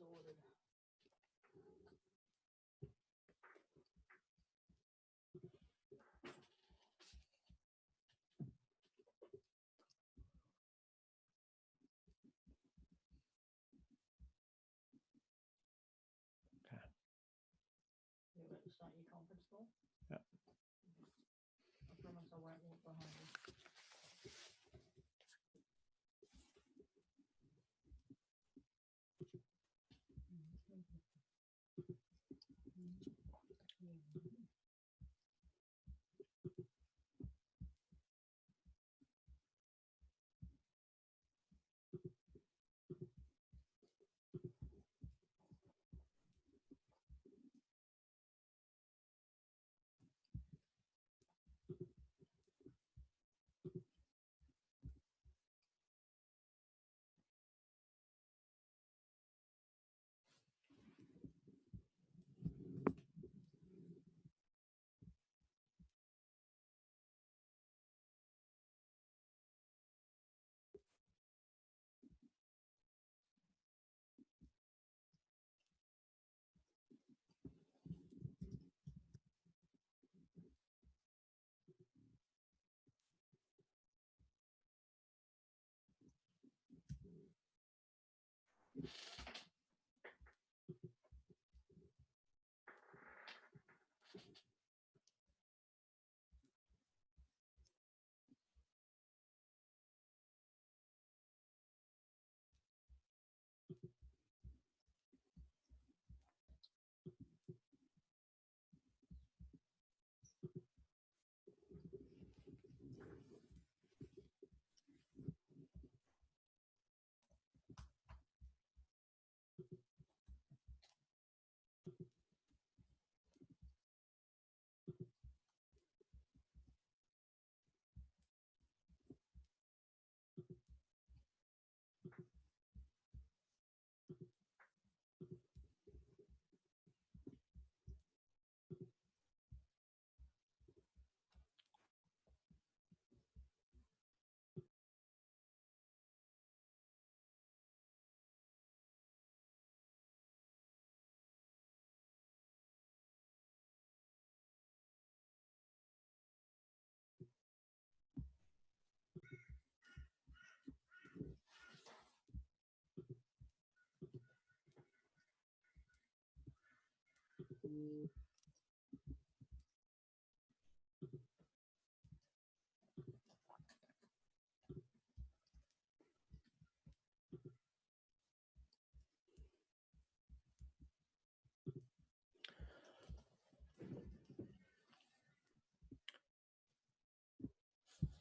ordered. You're about to start your conference call? Yep. I promise I won't walk behind you.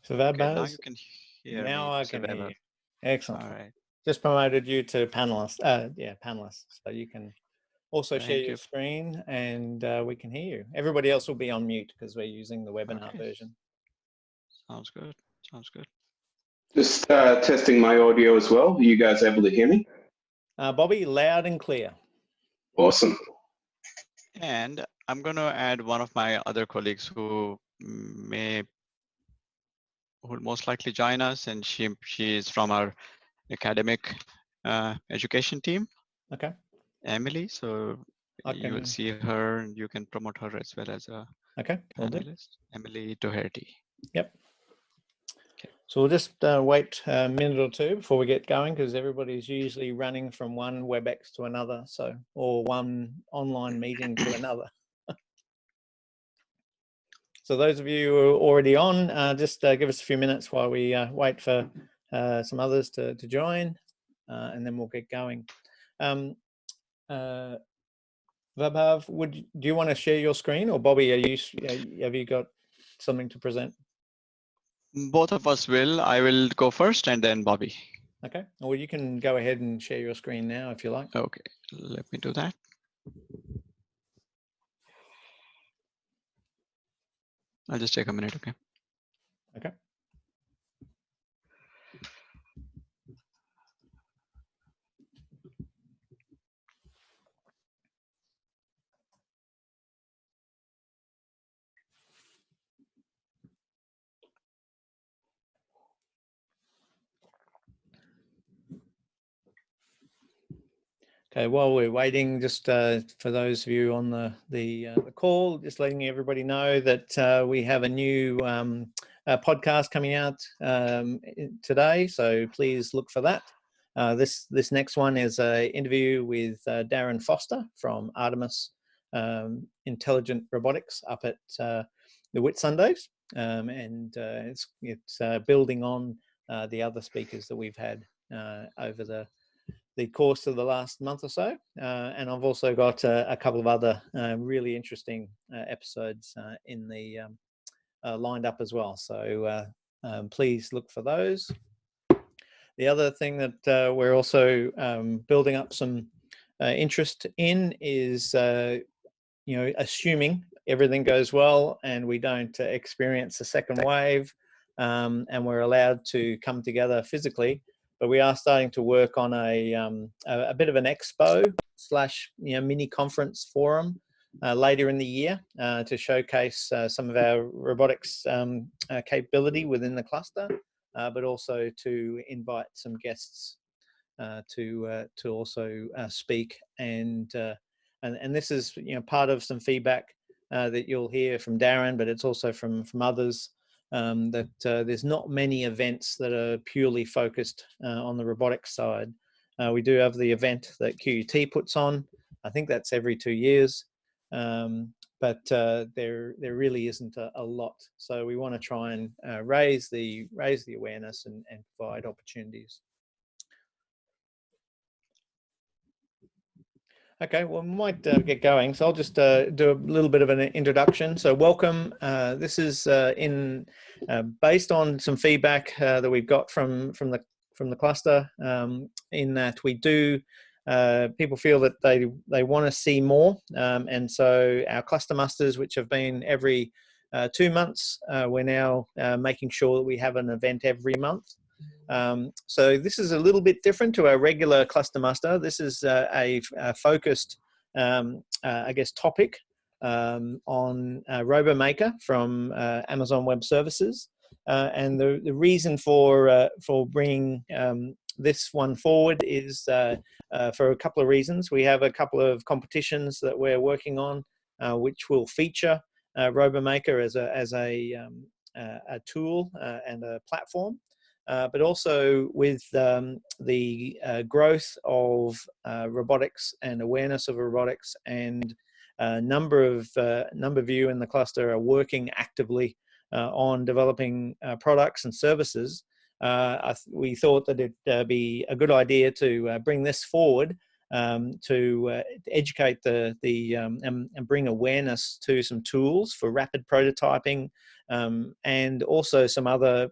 So that Okay, now you can hear me. now I can hear Survivor. you. Excellent. All right. Just promoted you to panelist. Yeah, panelist. So you can also share Thank your you. screen, and we can hear you. Everybody else will be on mute because we're using the webinar Okay. version. Sounds good. Sounds good. Just testing my audio as well. Are you guys able to hear me? Bobby, loud and clear. Awesome. And I'm going to add one of my other colleagues who will most likely join us, and she is from our academic education team, Okay. Emily. So you will can. see her, and you can promote her as well as a Okay. Will do. panelist, Emily Doherty. Yep. Okay. So we'll just wait a minute or two before we get going, because everybody's usually running from one WebEx to another, or one online meeting to another. So those of you who are already on, just give us a few minutes while we wait for some others to join, and then we'll get going. Vabhav, do you want to share your screen, or Bobby, have you got something to present? Both of us will. I will go first, and then Bobby. Okay. Well, you can go ahead and share your screen now if you like. Okay, let me do that. I'll just take a minute, okay? Okay. Okay, while we're waiting, just for those of you on the call, just letting everybody know that we have a new podcast coming out today, so please look for that. This next one is an interview with Darren Foster from Artemis Intelligent Robotics up at the Whitsundays, and it's building on the other speakers that we've had over the course of the last month or so, and I've also got a couple of other really interesting episodes in the lined up as well. So please look for those. The other thing that we're also building up some interest in is, assuming everything goes well and we don't experience a second wave, and we're allowed to come together physically. But we are starting to work on a bit of an expo / mini conference forum later in the year to showcase some of our robotics capability within the cluster, but also to invite some guests to also speak. And this is part of some feedback that you'll hear from Darren, but it's also from others. That there's not many events that are purely focused on the robotics side. We do have the event that QUT puts on. I think that's every 2 years, but there really isn't a lot. So we want to try and raise the awareness and provide opportunities. Okay, well, we might get going. So I'll just do a little bit of an introduction. So welcome. This is based on some feedback that we've got from the cluster. In that we do, people feel that they want to see more, and so our cluster musters, which have been every 2 months, we're now making sure that we have an event every month. So this is a little bit different to our regular cluster muster. This is a focused, I guess, topic on RoboMaker from Amazon Web Services, and the reason for bringing this one forward is for a couple of reasons. We have a couple of competitions that we're working on, which will feature RoboMaker as a tool and a platform. But also with the growth of robotics and awareness of robotics, and a number of you in the cluster are working actively on developing products and services. We thought that it'd be a good idea to bring this forward to educate and bring awareness to some tools for rapid prototyping, and also some other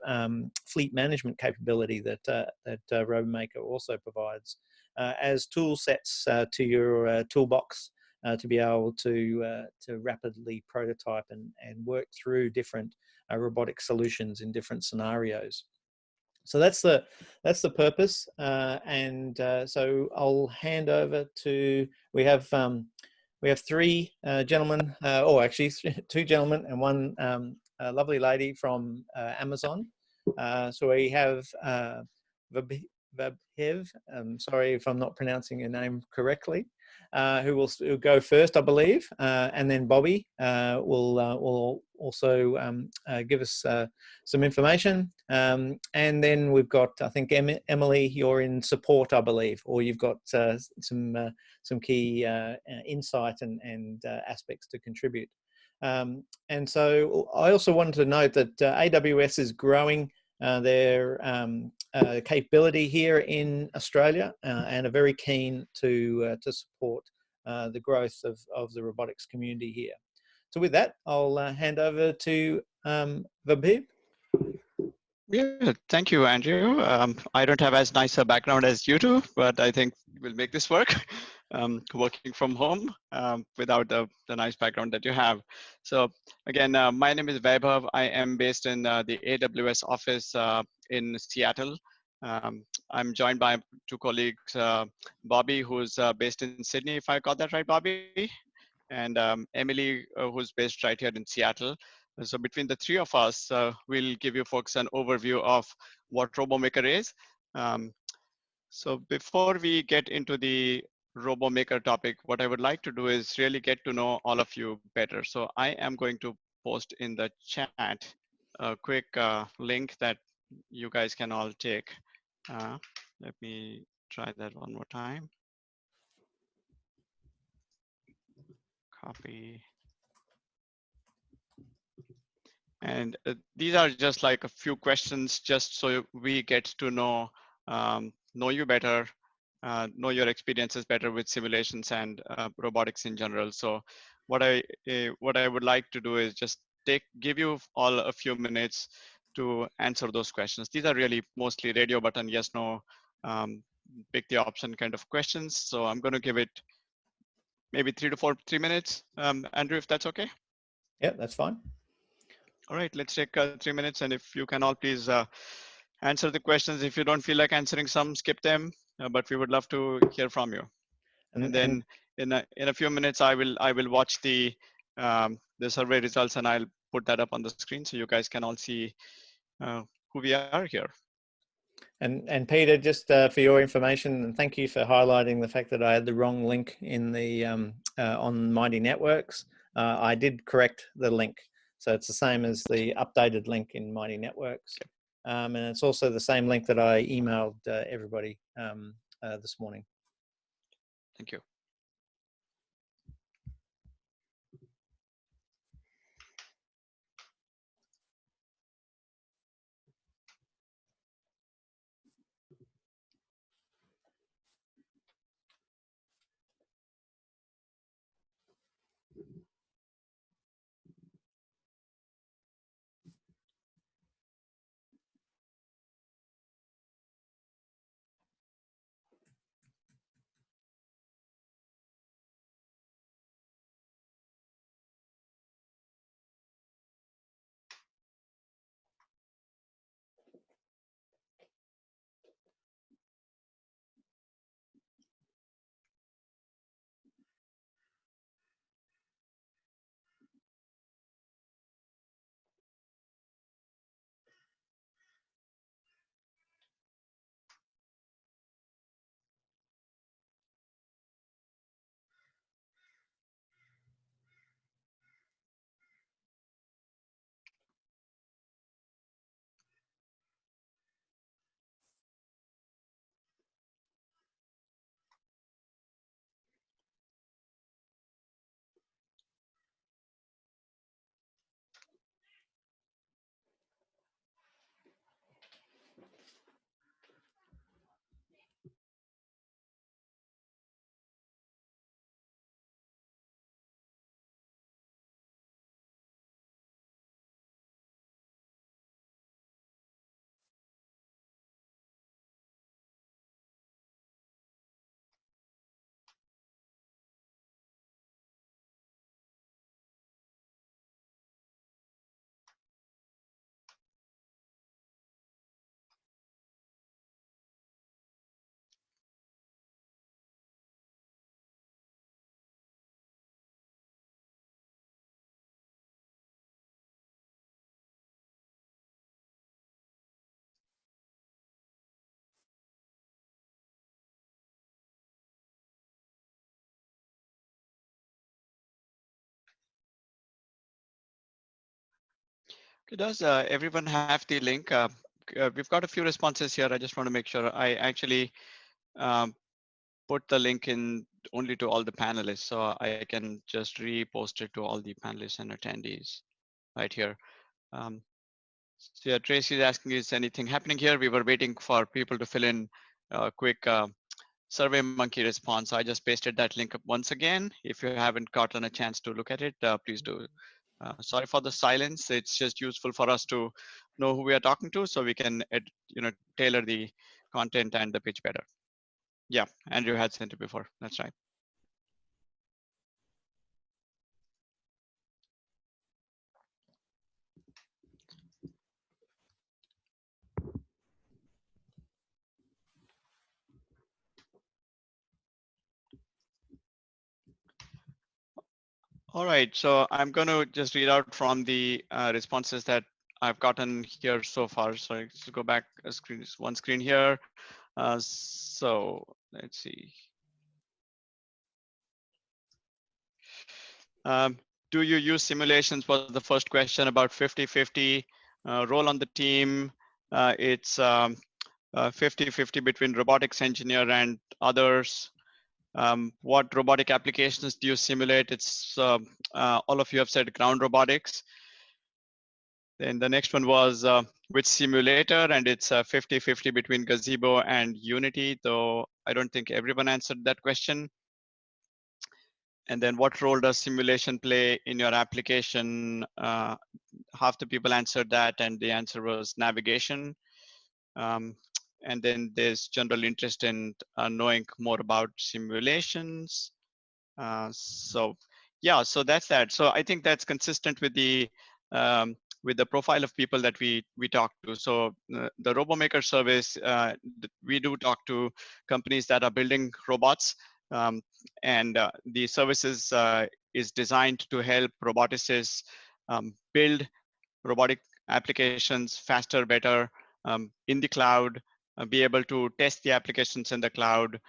fleet management capability that RoboMaker also provides as tool sets to your toolbox to be able to rapidly prototype and work through different robotic solutions in different scenarios. So that's the purpose, and so I'll hand over to, we have 3 gentlemen, or actually 2 gentlemen and 1 lovely lady from Amazon. So we have Vabhev, sorry if I'm not pronouncing your name correctly, who will go first, I believe, and then Bobby will also give us some information, and then we've got, I think, Emily, you're in support, I believe, or you've got some key insight and aspects to contribute. And so I also wanted to note that AWS is growing their capability here in Australia, and are very keen to support the growth of the robotics community here. So with that, I'll hand over to Vabhev. Yeah, thank you, Andrew. I don't have as nice a background as you do, but I think we'll make this work. Working from home without the nice background that you have. So again, my name is Vaibhav. I am based in the AWS office in Seattle. I'm joined by 2 colleagues, Bobby, who's based in Sydney, if I got that right, Bobby, and Emily, who's based right here in Seattle. So between the 3 of us, we'll give you folks an overview of what RoboMaker is. So before we get into the RoboMaker topic, what I would like to do is really get to know all of you better. So I am going to post in the chat a quick link that you guys can all take. Let me try that one more time. Copy. And these are just like a few questions just so we get to know you better, know your experiences better with simulations and robotics in general. So what I would like to do is just give you all a few minutes to answer those questions. These are really mostly radio button, yes, no, pick the option kind of questions. So I'm going to give it maybe 3 minutes. Andrew, if that's okay. Yeah, that's fine. All right, let's take 3 minutes, and if you can all please answer the questions. If you don't feel like answering some, skip them, but we would love to hear from you. And then in a few minutes, I will watch the survey results, and I'll put that up on the screen so you guys can all see who we are here. And Peter, just for your information, and thank you for highlighting the fact that I had the wrong link in the on Mighty Networks. I did correct the link, so it's the same as the updated link in Mighty Networks, and it's also the same link that I emailed everybody this morning. Thank you. Okay, does everyone have the link? We've got a few responses here. I just want to make sure I actually um, put the link in only to all the panelists, so I can just repost it to all the panelists and attendees right here. So yeah, Tracy is asking, is anything happening here? We were waiting for people to fill in a quick SurveyMonkey response. I just pasted that link up once again. If you haven't gotten a chance to look at it, please do. Sorry for the silence. It's just useful for us to know who we are talking to, so we can tailor the content and the pitch better. Yeah, Andrew had sent it before. That's right. All right, so I'm going to just read out from the responses that I've gotten here so far. So let's go back a screen, one screen here. So let's see. Um, do you use simulations was the first question, about 50-50 role on the team. It's 50-50 between robotics engineer and others. What robotic applications do you simulate? It's all of you have said ground robotics. Then the next one was which simulator, and it's 50-50 between Gazebo and Unity, though I don't think everyone answered that question. And then what role does simulation play in your application? Half the people answered that, and the answer was navigation. Um, and then there's general interest in knowing more about simulations. So yeah, so that's that. So I think that's consistent with the profile of people that we talk to. So the RoboMaker service, we do talk to companies that are building robots, um, and the services is designed to help roboticists build robotic applications faster, better, in the cloud, be able to test the applications in the cloud,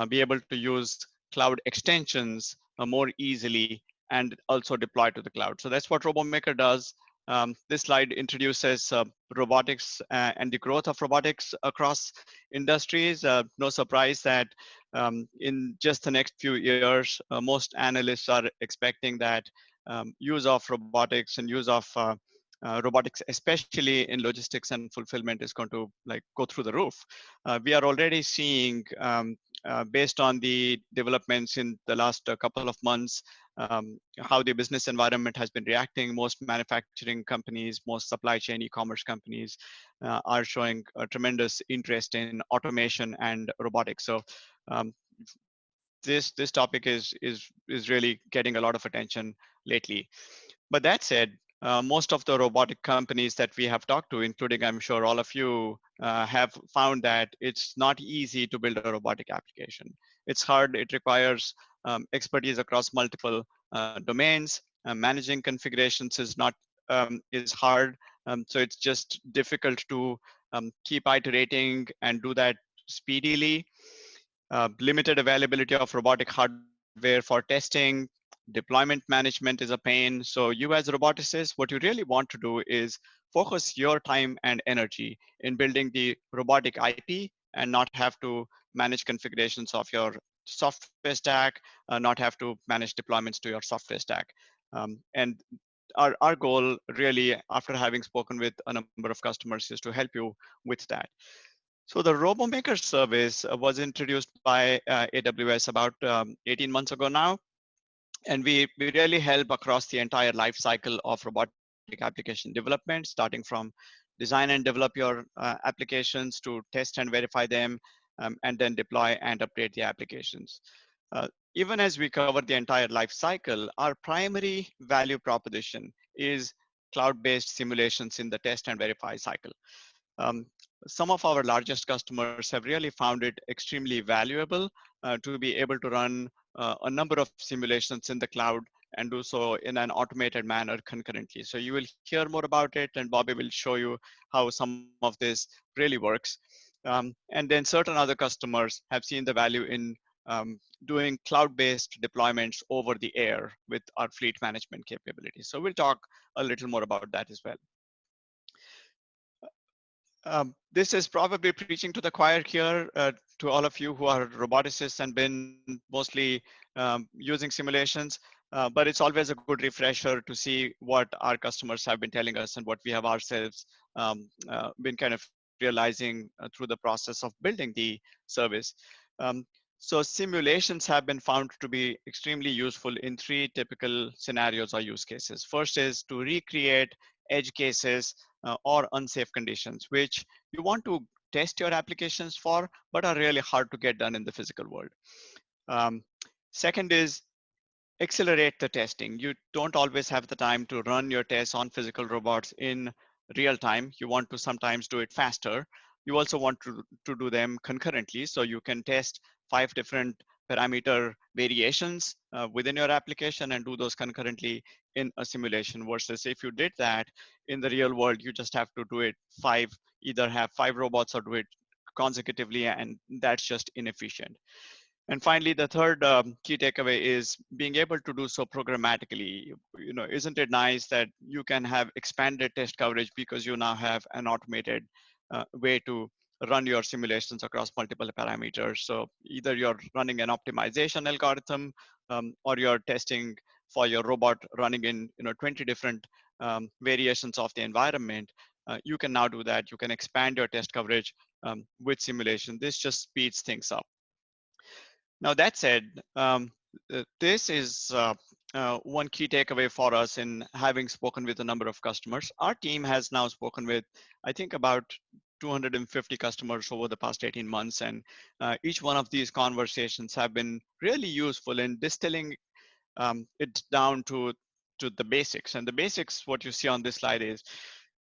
be able to use cloud extensions more easily, and also deploy to the cloud. So that's what RoboMaker does. This slide introduces robotics and the growth of robotics across industries. No surprise that in just the next few years, most analysts are expecting that use of robotics and use of robotics, especially in logistics and fulfillment, is going to like go through the roof. We are already seeing, based on the developments in the last couple of months, how the business environment has been reacting. Most manufacturing companies, most supply chain e-commerce companies are showing a tremendous interest in automation and robotics. So um, this topic is really getting a lot of attention lately. But that said, most of the robotic companies that we have talked to, including I'm sure all of you, have found that it's not easy to build a robotic application. It's hard. It requires expertise across multiple domains. Managing configurations is hard. So it's just difficult to keep iterating and do that speedily. Limited availability of robotic hardware for testing. Deployment management is a pain. So you as a roboticist, what you really want to do is focus your time and energy in building the robotic IP and not have to manage configurations of your software stack, not have to manage deployments to your software stack. And our goal really, after having spoken with a number of customers, is to help you with that. So the RoboMaker service was introduced by AWS about 18 months ago now. And we really help across the entire life cycle of robotic application development, starting from design and develop your applications to test and verify them, and then deploy and update the applications. Uh, Even as we cover the entire life cycle, our primary value proposition is cloud-based simulations in the test and verify cycle. Um, some of our largest customers have really found it extremely valuable to be able to run a number of simulations in the cloud and do so in an automated manner concurrently. So you will hear more about it, and Bobby will show you how some of this really works. And then certain other customers have seen the value in doing cloud-based deployments over the air with our fleet management capabilities. So we'll talk a little more about that as well. This is probably preaching to the choir here to all of you who are roboticists and been mostly using simulations, but it's always a good refresher to see what our customers have been telling us and what we have ourselves been kind of realizing through the process of building the service. Um, so simulations have been found to be extremely useful in three typical scenarios or use cases. First is to recreate edge cases or unsafe conditions, which you want to test your applications for, but are really hard to get done in the physical world. Second is accelerate the testing. You don't always have the time to run your tests on physical robots in real time. You want to sometimes do it faster. You also want to do them concurrently, so you can test 5 different parameter variations within your application and do those concurrently in a simulation, versus if you did that in the real world, you just have to do it either have 5 robots or do it consecutively, and that's just inefficient. And finally, the third key takeaway is being able to do so programmatically. Isn't it nice that you can have expanded test coverage because you now have an automated way to run your simulations across multiple parameters? So either you're running an optimization algorithm or you're testing for your robot running in 20 different variations of the environment. You can now do that. You can expand your test coverage with simulation. This just speeds things up. Now that said, this is one key takeaway for us in having spoken with a number of customers. Our team has now spoken with, I think, about 250 customers over the past 18 months. And each one of these conversations have been really useful in distilling it down to the basics. And the basics, what you see on this slide is,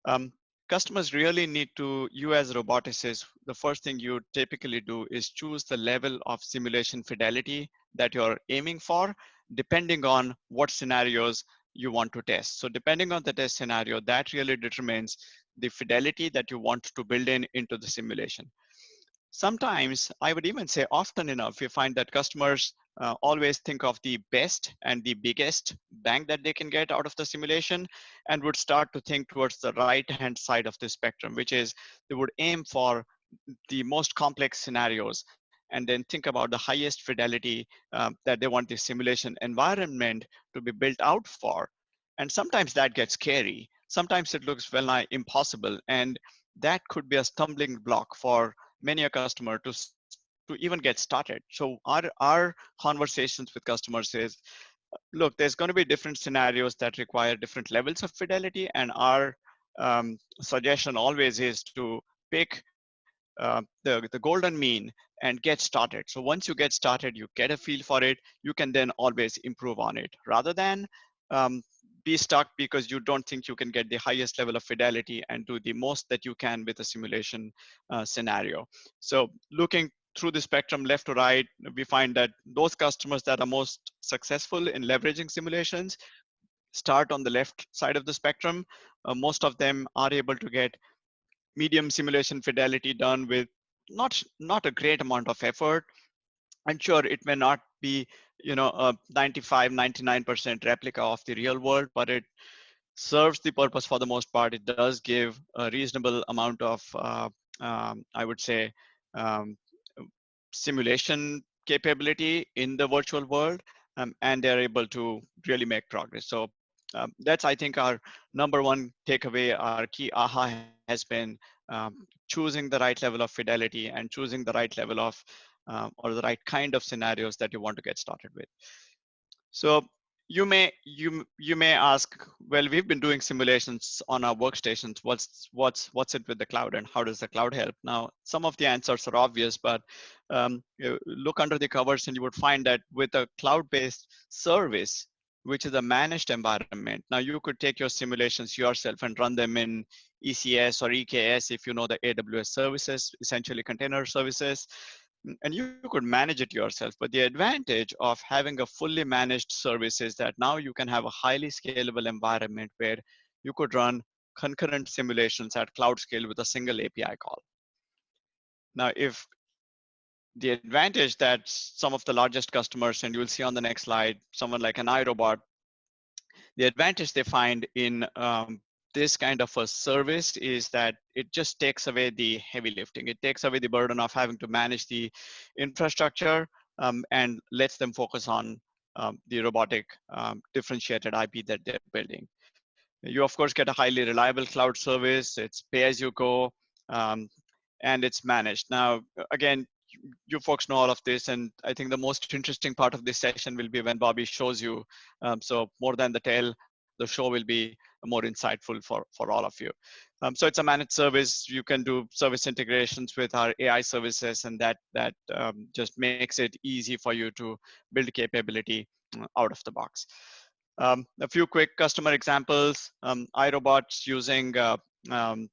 um, customers really need to, you as roboticists, the first thing you typically do is choose the level of simulation fidelity that you're aiming for, depending on what scenarios you want to test. So depending on the test scenario, that really determines the fidelity that you want to build into the simulation. Sometimes, I would even say often enough, we find that customers always think of the best and the biggest bang that they can get out of the simulation, and would start to think towards the right-hand side of the spectrum, which is they would aim for the most complex scenarios and then think about the highest fidelity that they want the simulation environment to be built out for. And sometimes that gets scary. Sometimes it looks well nigh impossible. And that could be a stumbling block for many a customer to even get started. So our conversations with customers is, look, there's going to be different scenarios that require different levels of fidelity, and our suggestion always is to pick the golden mean and get started. So once you get started, you get a feel for it, you can then always improve on it, rather than be stuck because you don't think you can get the highest level of fidelity and do the most that you can with a simulation scenario. So looking through the spectrum left to right, we find that those customers that are most successful in leveraging simulations start on the left side of the spectrum. Most of them are able to get medium simulation fidelity done with not a great amount of effort. And sure, it may not be a 95, 99% replica of the real world, but it serves the purpose for the most part. It does give a reasonable amount of I would say um, simulation capability in the virtual world, and they're able to really make progress. So that's, I think, our number one takeaway. Our key aha has been choosing the right level of fidelity and choosing the right level of or the right kind of scenarios that you want to get started with. So you may ask, well, we've been doing simulations on our workstations. What's it with the cloud, and how does the cloud help? Now, some of the answers are obvious, but look under the covers and you would find that with a cloud-based service, which is a managed environment, now you could take your simulations yourself and run them in ECS or EKS, if you know the AWS services, essentially container services. And you could manage it yourself. But the advantage of having a fully managed service is that now you can have a highly scalable environment where you could run concurrent simulations at cloud scale with a single API call. Now, if the advantage that some of the largest customers, and you'll see on the next slide, someone like an iRobot, the advantage they find in this kind of a service is that it just takes away the heavy lifting. It takes away the burden of having to manage the infrastructure and lets them focus on the robotic differentiated IP that they're building. You, of course, get a highly reliable cloud service. It's pay as you go, and it's managed. Now, again, you folks know all of this, and I think the most interesting part of this session will be when Bobby shows you. So more than the tale, the show will be more insightful for all of you. So it's a managed service. You can do service integrations with our AI services, and that just makes it easy for you to build capability out of the box. A few quick customer examples. iRobots using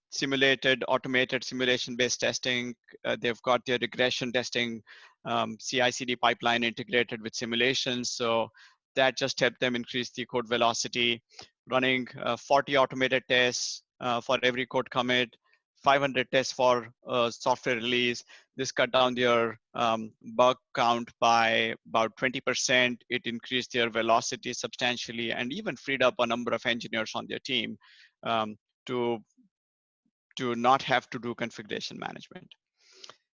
simulated automated simulation-based testing. They've got their regression testing CI/CD pipeline integrated with simulations. So that just helped them increase the code velocity, running 40 automated tests for every code commit, 500 tests for software release. This cut down their bug count by about 20%. It increased their velocity substantially and even freed up a number of engineers on their team um, to not have to do configuration management.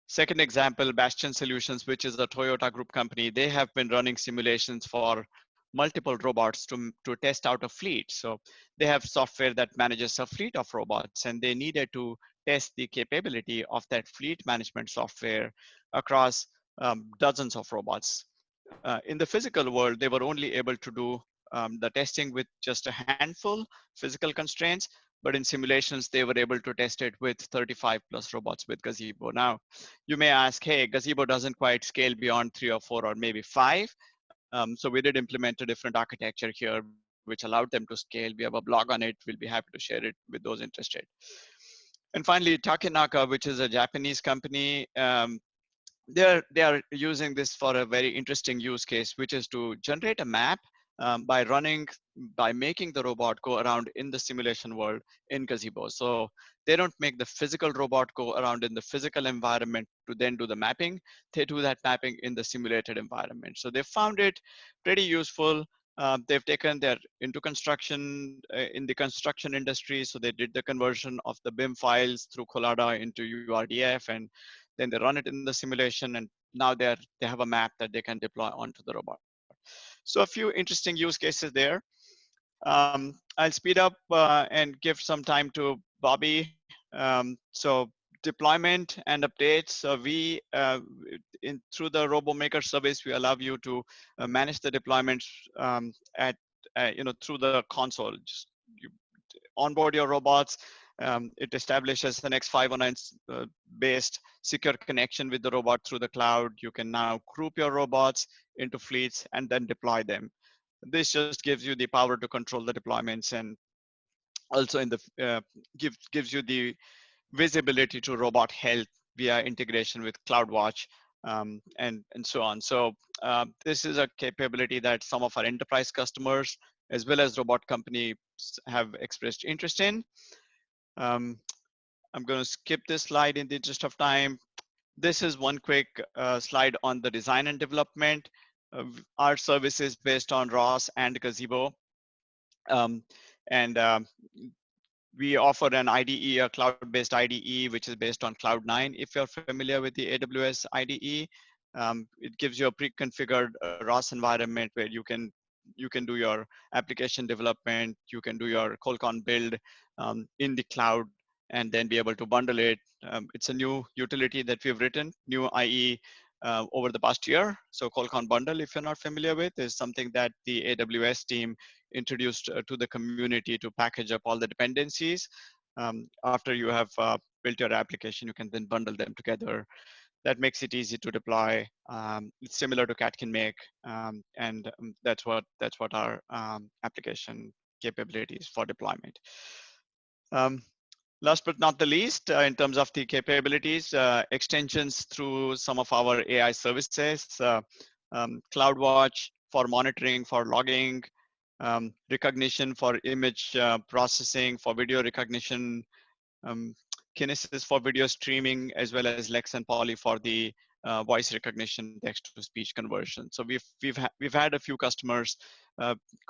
Second example, Bastion Solutions, which is a Toyota group company, they have been running simulations for multiple robots to test out a fleet. So they have software that manages a fleet of robots, and they needed to test the capability of that fleet management software across dozens of robots. In the physical world, they were only able to do the testing with just a handful physical constraints, but in simulations, they were able to test it with 35 plus robots with Gazebo. Now, you may ask, hey, Gazebo doesn't quite scale beyond 3 or 4 or maybe 5. So we did implement a different architecture here, which allowed them to scale. We have a blog on it. We'll be happy to share it with those interested. And finally, Takenaka, which is a Japanese company, they are using this for a very interesting use case, which is to generate a map by making the robot go around in the simulation world in Gazebo. So they don't make the physical robot go around in the physical environment to then do the mapping. They do that mapping in the simulated environment. So they found it pretty useful. They've taken their into construction in the construction industry. So they did the conversion of the BIM files through Collada into URDF, and then they run it in the simulation, and now they have a map that they can deploy onto the robot. So a few interesting use cases there. I'll speed up and give some time to Bobby. So deployment and updates. So we, through the RoboMaker service, we allow you to manage the deployments through the console. Just you onboard your robots. It establishes an X509 based secure connection with the robot through the cloud. You can now group your robots into fleets and then deploy them. This just gives you the power to control the deployments, and also in the gives you the visibility to robot health via integration with CloudWatch and so on. So this is a capability that some of our enterprise customers as well as robot companies have expressed interest in. I'm going to skip this slide in the interest of time. This is one quick slide on the design and development. Our service is based on ROS and Gazebo. And we offer an IDE, a cloud-based IDE, which is based on Cloud9. If you're familiar with the AWS IDE, it gives you a pre-configured ROS environment where you can do your application development, you can do your Colcon build in the cloud, and then be able to bundle it. It's a new utility that we've written, new IE over the past year. So Colcon bundle, if you're not familiar with, is something that the AWS team introduced to the community to package up all the dependencies. After you have built your application, you can then bundle them together. That makes it easy to deploy. It's similar to Cat can make, and that's what our application capabilities for deployment. Last but not the least, in terms of the capabilities, extensions through some of our AI services, CloudWatch for monitoring, for logging, recognition for image processing, for video recognition, Kinesis for video streaming, as well as Lex and Poly for the voice recognition, text-to-speech conversion. So we've had a few customers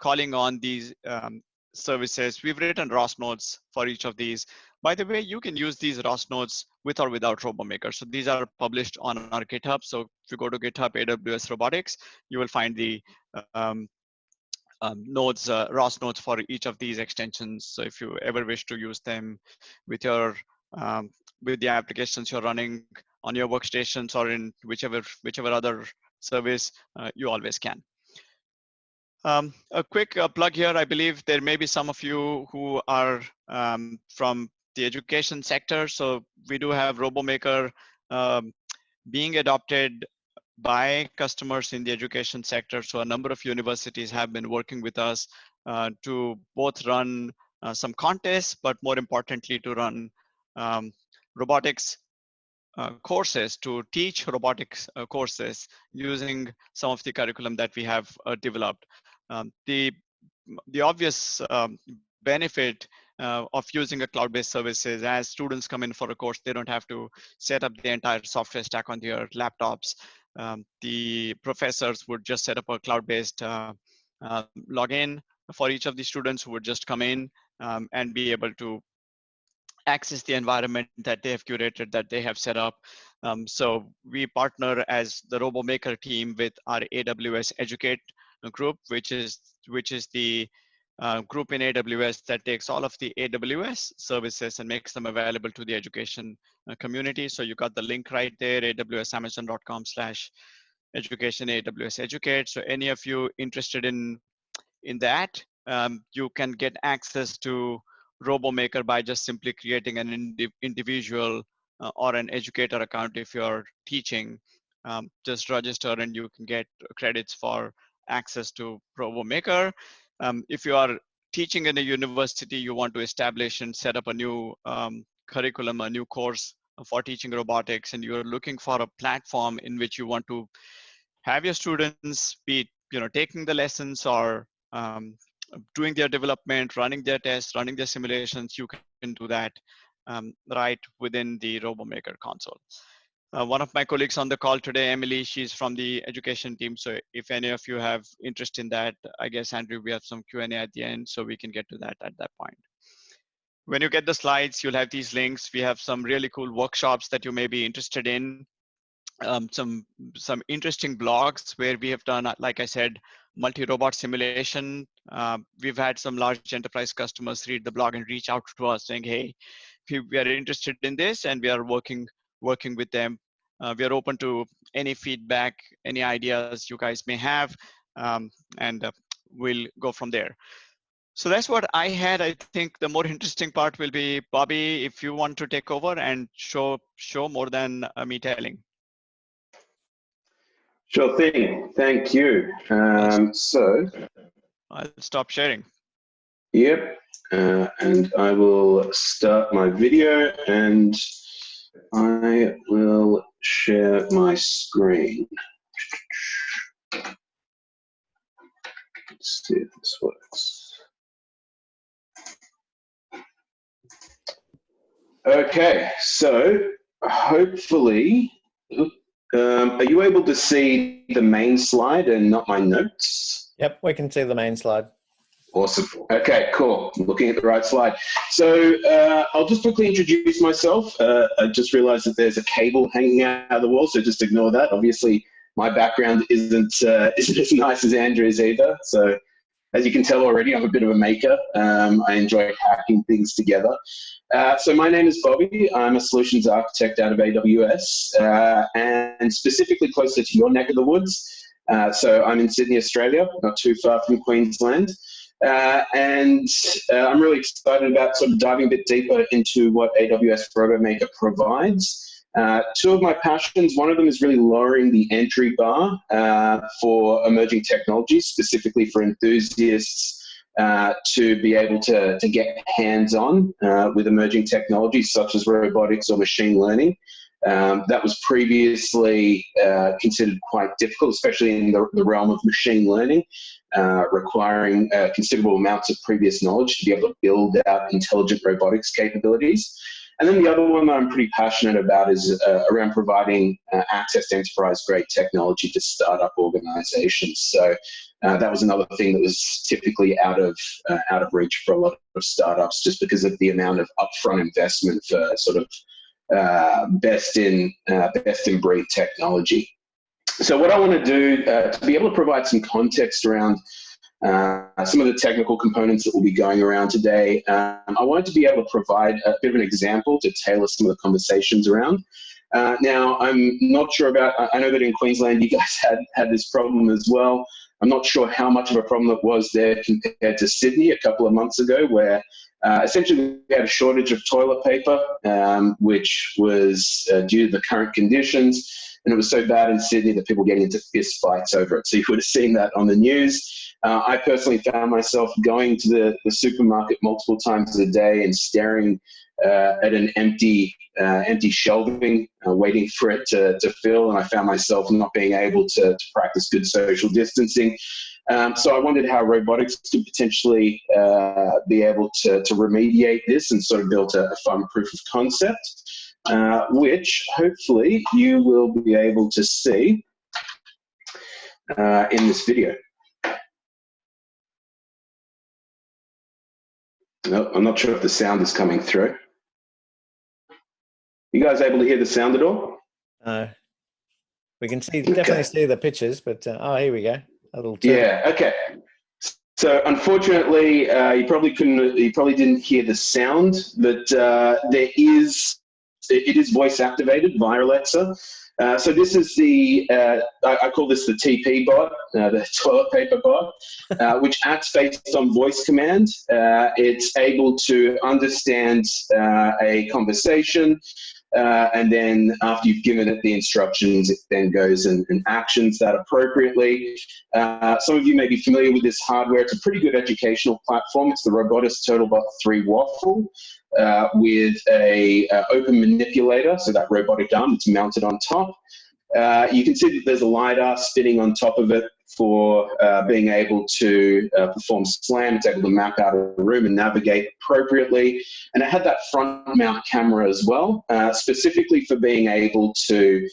calling on these services. We've written ROS nodes for each of these. By the way, you can use these ROS nodes with or without RoboMaker. So these are published on our GitHub. So if you go to GitHub AWS Robotics, you will find the nodes, ROS nodes for each of these extensions. So if you ever wish to use them with your with the applications you're running on your workstations or in whichever other service, you always can. A quick plug here. I believe there may be some of you who are from the education sector. So we do have RoboMaker being adopted by customers in the education sector. So a number of universities have been working with us to both run some contests, but more importantly, to run robotics courses, to teach robotics courses using some of the curriculum that we have developed. The obvious benefit of using a cloud-based services. As students come in for a course, they don't have to set up the entire software stack on their laptops. The professors would just set up a cloud-based login for each of the students who would just come in and be able to access the environment that they have curated, that they have set up. So we partner as the RoboMaker team with our AWS Educate group, which is the group in AWS that takes all of the AWS services and makes them available to the education community. So you got the link right there, awsamazon.com/education AWS Educate. So any of you interested in that, you can get access to RoboMaker by just simply creating an individual or an educator account. If you're teaching, just register and you can get credits for access to RoboMaker. If you are teaching in a university, you want to establish and set up a new curriculum, a new course for teaching robotics, and you're looking for a platform in which you want to have your students be, taking the lessons or doing their development, running their tests, running their simulations, you can do that right within the RoboMaker console. One of my colleagues on the call today, Emily, she's from the education team. So if any of you have interest in that, I guess, Andrew, we have some Q&A at the end, so we can get to that at that point. When you get the slides, you'll have these links. We have some really cool workshops that you may be interested in. Some interesting blogs where we have done, like I said, multi-robot simulation. We've had some large enterprise customers read the blog and reach out to us saying, hey, we are interested in this, and we are working with them. We are open to any feedback, any ideas you guys may have, and we'll go from there. So that's what I had. I think the more interesting part will be, Bobby, if you want to take over and show more than me telling. Sure thing. Thank you. So I'll stop sharing. Yep. And I will start my video and I will share my screen. Let's see if this works. Okay, so hopefully, are you able to see the main slide and not my notes? Yep, we can see the main slide. Awesome. Okay, cool. I'm looking at the right slide. So I'll just quickly introduce myself. I just realized that there's a cable hanging out of the wall, so just ignore that. Obviously, my background isn't as nice as Andrew's either. So as you can tell already, I'm a bit of a maker. I enjoy hacking things together. So my name is Bobby. I'm a solutions architect out of AWS, and specifically closer to your neck of the woods. So I'm in Sydney, Australia, not too far from Queensland. And I'm really excited about sort of diving a bit deeper into what AWS RoboMaker provides. Two of my passions, one of them is really lowering the entry bar for emerging technologies, specifically for enthusiasts to be able to get hands-on with emerging technologies such as robotics or machine learning. That was previously considered quite difficult, especially in the realm of machine learning, requiring considerable amounts of previous knowledge to be able to build out intelligent robotics capabilities. And then the other one that I'm pretty passionate about is around providing access to enterprise-grade technology to startup organizations. So that was another thing that was typically out of reach for a lot of startups, just because of the amount of upfront investment for sort of best in breed technology. So what I want to do to be able to provide some context around some of the technical components that will be going around today, I wanted to be able to provide a bit of an example to tailor some of the conversations around. Now, I'm not sure about, I know that in Queensland you guys had this problem as well. I'm not sure how much of a problem it was there compared to Sydney a couple of months ago, where essentially we had a shortage of toilet paper, which was due to the current conditions. And it was so bad in Sydney that people were getting into fist fights over it. So you would have seen that on the news. I personally found myself going to the supermarket multiple times a day and staring at an empty shelving, waiting for it to fill, and I found myself not being able to practice good social distancing. So I wondered how robotics could potentially be able to remediate this and sort of build a fun proof of concept, which hopefully you will be able to see in this video. No, I'm not sure if the sound is coming through. You guys able to hear the sound at all? We can definitely see the pictures, but oh, here we go. A little turtle. Yeah. Okay. So unfortunately, you probably didn't hear the sound, but it is voice activated via Alexa. So this is I call this the TP bot, the toilet paper bot, which acts based on voice command. It's able to understand a conversation, and then after you've given it the instructions, it then goes and actions that appropriately. Some of you may be familiar with this hardware. It's a pretty good educational platform. It's the Robotis TotalBot 3 Waffle. With a open manipulator, so that robotic arm that's mounted on top. You can see that there's a LiDAR spinning on top of it for being able to perform SLAM. It's able to map out a room and navigate appropriately. And it had that front mount camera as well, specifically for being able to,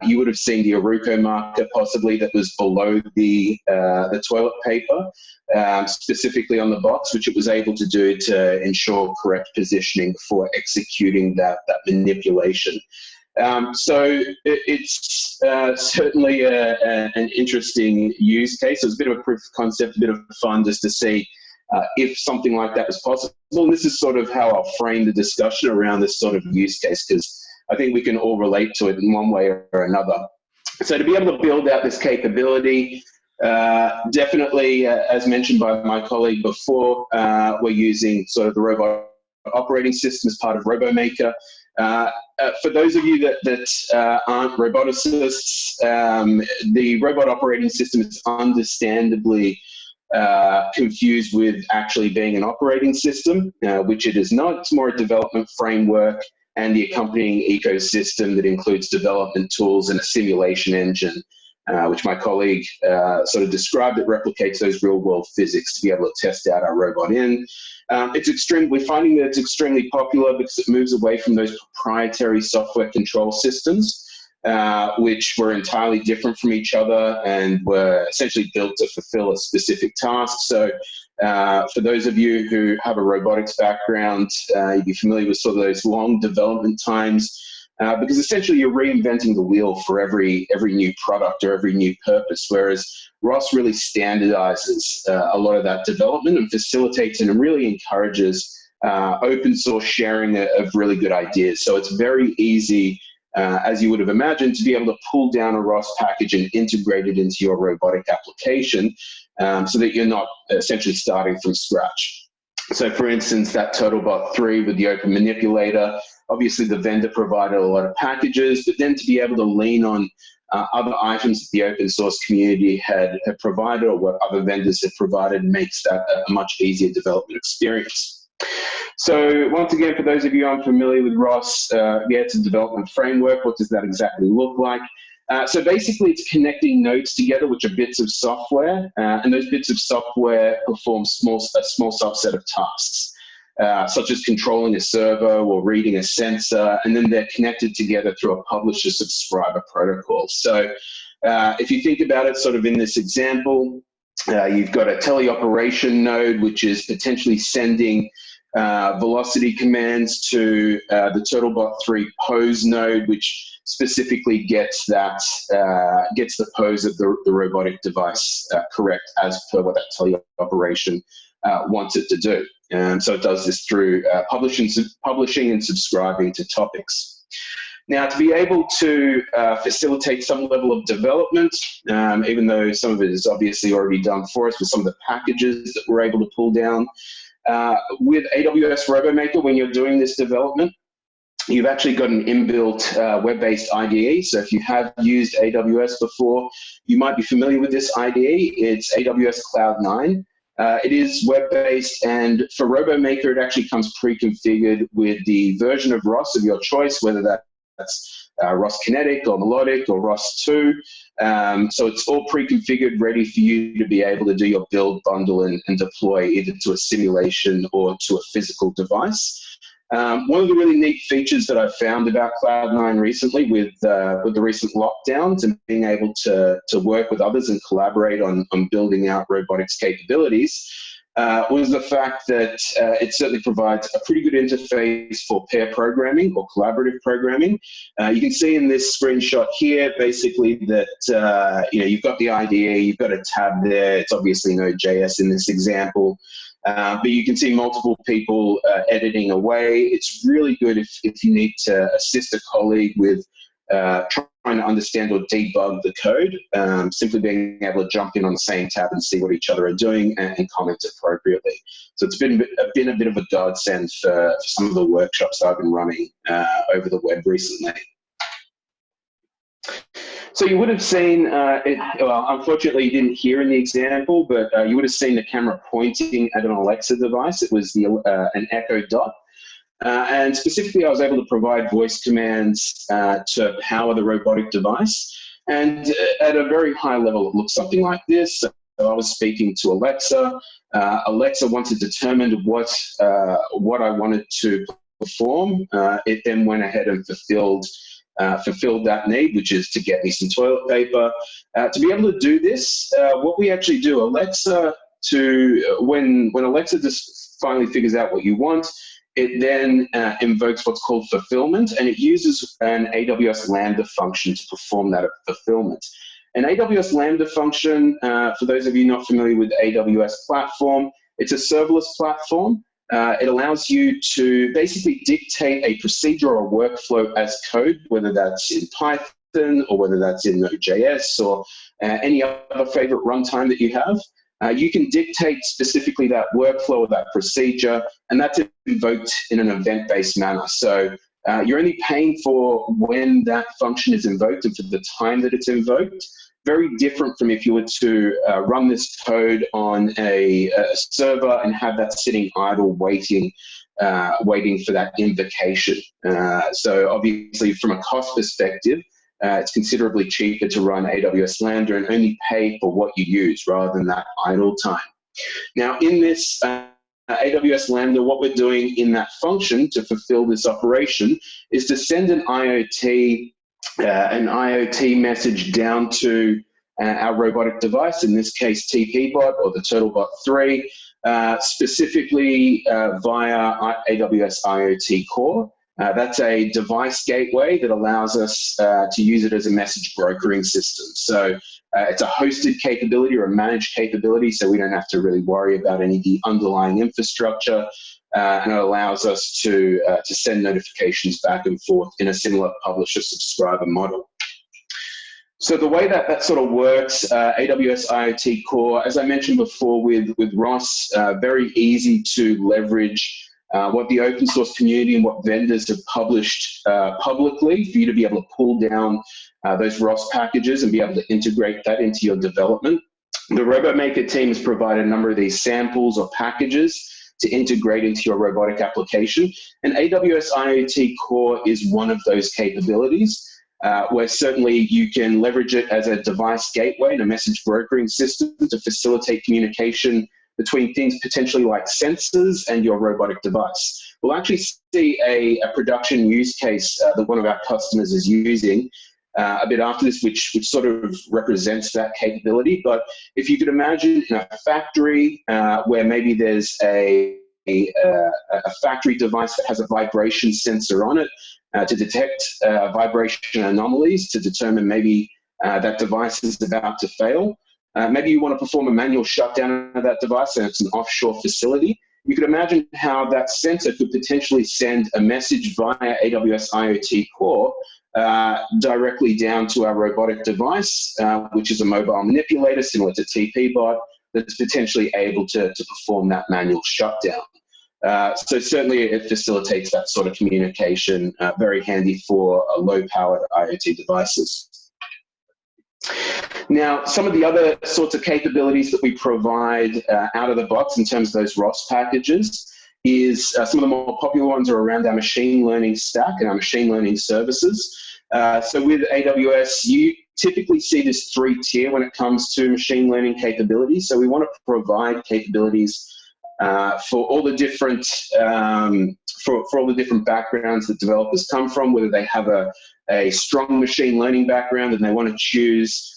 you would have seen the Aruco marker possibly that was below the toilet paper, specifically on the box, which it was able to do to ensure correct positioning for executing that manipulation. So it's certainly an interesting use case. It was a bit of a proof of concept, a bit of fun just to see if something like that was possible. And this is sort of how I'll frame the discussion around this sort of use case, because I think we can all relate to it in one way or another. So to be able to build out this capability, definitely, as mentioned by my colleague before, we're using sort of the robot operating system as part of RoboMaker. For those of you that aren't roboticists, the robot operating system is understandably confused with actually being an operating system, which it is not. It's more a development framework and the accompanying ecosystem that includes development tools and a simulation engine, which my colleague sort of described, that replicates those real-world physics to be able to test out our robot in. We're finding that it's extremely popular because it moves away from those proprietary software control systems, which were entirely different from each other and were essentially built to fulfill a specific task. So for those of you who have a robotics background, you'd be familiar with sort of those long development times, because essentially you're reinventing the wheel for every new product or every new purpose, whereas ROS really standardizes a lot of that development and facilitates and really encourages open source sharing of really good ideas. So it's very easy, as you would have imagined, to be able to pull down a ROS package and integrate it into your robotic application, so that you're not essentially starting from scratch. So for instance, that TotalBot 3 with the open manipulator, obviously the vendor provided a lot of packages, but then to be able to lean on other items that the open source community had provided or what other vendors have provided makes that a much easier development experience. So once again, for those of you unfamiliar with ROS, yeah, it's a development framework. What does that exactly look like? So basically it's connecting nodes together, which are bits of software, and those bits of software perform a small subset of tasks, such as controlling a servo or reading a sensor, and then they're connected together through a publisher-subscriber protocol. So if you think about it sort of in this example, you've got a teleoperation node, which is potentially sending velocity commands to the TotalBot 3 pose node, which specifically gets the pose of the robotic device correct as per what that teleoperation wants it to do. And so it does this through publishing and subscribing to topics. Now, to be able to facilitate some level of development, even though some of it is obviously already done for us with some of the packages that we're able to pull down, with AWS RoboMaker, when you're doing this development, you've actually got an inbuilt web-based IDE. So if you have used AWS before, you might be familiar with this IDE. It's AWS Cloud 9. It is web-based, and for RoboMaker, it actually comes pre-configured with the version of ROS of your choice, whether that's ROS Kinetic or Melodic or ROS 2. So it's all pre-configured, ready for you to be able to do your build, bundle, and deploy either to a simulation or to a physical device. One of the really neat features that I've found about Cloud9 recently with the recent lockdowns and being able to work with others and collaborate on building out robotics capabilities was the fact that it certainly provides a pretty good interface for pair programming or collaborative programming. You can see in this screenshot here, basically that you've got the IDE, you've got a tab there. It's obviously Node.js in this example. But you can see multiple people editing away. It's really good if you need to assist a colleague with trying to understand or debug the code, simply being able to jump in on the same tab and see what each other are doing and comment appropriately. So it's been a bit of a godsend for some of the workshops I've been running over the web recently. So you would have seen, well, unfortunately you didn't hear in the example, but you would have seen the camera pointing at an Alexa device. It was an Echo Dot. And specifically, I was able to provide voice commands to power the robotic device. And at a very high level, it looks something like this. So I was speaking to Alexa. Alexa, once it determined what I wanted to perform, it then went ahead and fulfilled that need, which is to get me some toilet paper. To be able to do this, what we actually do, Alexa, when Alexa just finally figures out what you want, it then invokes what's called fulfillment, and it uses an AWS Lambda function to perform that fulfillment. An AWS Lambda function, for those of you not familiar with AWS platform, it's a serverless platform. It allows you to basically dictate a procedure or workflow as code, whether that's in Python or whether that's in Node.js or any other favorite runtime that you have. You can dictate specifically that workflow or that procedure, and that's invoked in an event-based manner. So you're only paying for when that function is invoked and for the time that it's invoked. Very different from if you were to run this code on a server and have that sitting idle waiting for that invocation. So obviously from a cost perspective, it's considerably cheaper to run AWS Lambda and only pay for what you use rather than that idle time. Now in this AWS Lambda, what we're doing in that function to fulfill this operation is to send an IoT message down to our robotic device, in this case TPBot or the TurtleBot 3, specifically via AWS IoT Core. That's a device gateway that allows us to use it as a message brokering system. So it's a hosted capability or a managed capability, so we don't have to really worry about any of the underlying infrastructure, and it allows us to send notifications back and forth in a similar publisher-subscriber model. So the way that sort of works, AWS IoT Core, as I mentioned before with ROS, very easy to leverage what the open source community and what vendors have published publicly for you to be able to pull down those ROS packages and be able to integrate that into your development. The RoboMaker team has provided a number of these samples or packages to integrate into your robotic application. And AWS IoT Core is one of those capabilities where certainly you can leverage it as a device gateway and a message brokering system to facilitate communication between things potentially like sensors and your robotic device. We'll actually see a production use case that one of our customers is using a bit after this, which sort of represents that capability. But if you could imagine in a factory where maybe there's a factory device that has a vibration sensor on it to detect vibration anomalies, to determine maybe that device is about to fail. Maybe you want to perform a manual shutdown of that device and it's an offshore facility. You could imagine how that sensor could potentially send a message via AWS IoT Core directly down to our robotic device, which is a mobile manipulator similar to TPBot, that's potentially able to perform that manual shutdown. So certainly it facilitates that sort of communication, very handy for low-powered IoT devices. Now, some of the other sorts of capabilities that we provide out of the box in terms of those ROS packages is some of the more popular ones are around our machine learning stack and our machine learning services. So with AWS, you typically see this 3-tier when it comes to machine learning capabilities. So we want to provide capabilities for all the different for all the different backgrounds that developers come from, whether they have a strong machine learning background and they want to choose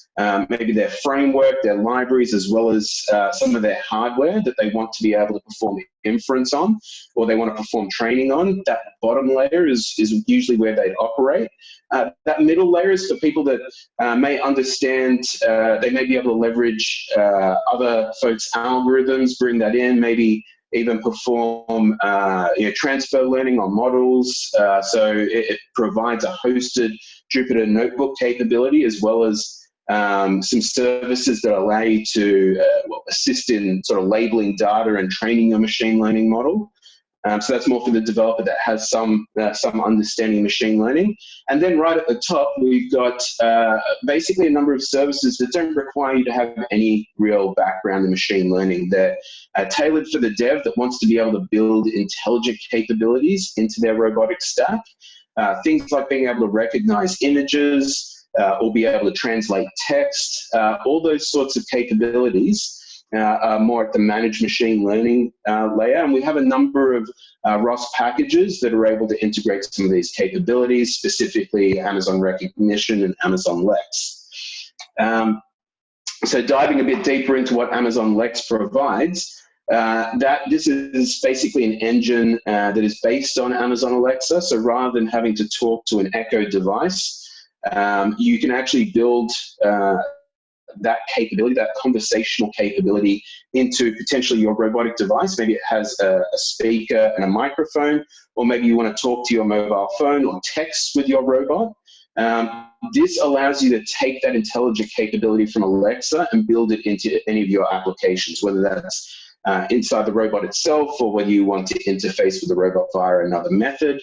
maybe their framework, their libraries, as well as some of their hardware that they want to be able to perform inference on, or they want to perform training on. That bottom layer is usually where they operate. That middle layer is for people that may understand, they may be able to leverage other folks' algorithms, bring that in, maybe even perform transfer learning on models. So it provides a hosted Jupyter Notebook capability, as well as some services that allow you to assist in sort of labeling data and training your machine learning model. So that's more for the developer that has some understanding of machine learning. And then right at the top, we've got basically a number of services that don't require you to have any real background in machine learning. They're tailored for the dev that wants to be able to build intelligent capabilities into their robotic stack. Things like being able to recognize images, or be able to translate text, all those sorts of capabilities are more at the managed machine learning layer. And we have a number of ROS packages that are able to integrate some of these capabilities, specifically Amazon Recognition and Amazon Lex. So diving a bit deeper into what Amazon Lex provides, this is basically an engine that is based on Amazon Alexa. So rather than having to talk to an Echo device, you can actually build that capability, that conversational capability, into potentially your robotic device. Maybe it has a speaker and a microphone, or maybe you want to talk to your mobile phone or text with your robot. This allows you to take that intelligent capability from Alexa and build it into any of your applications, whether that's inside the robot itself, or whether you want to interface with the robot via another method.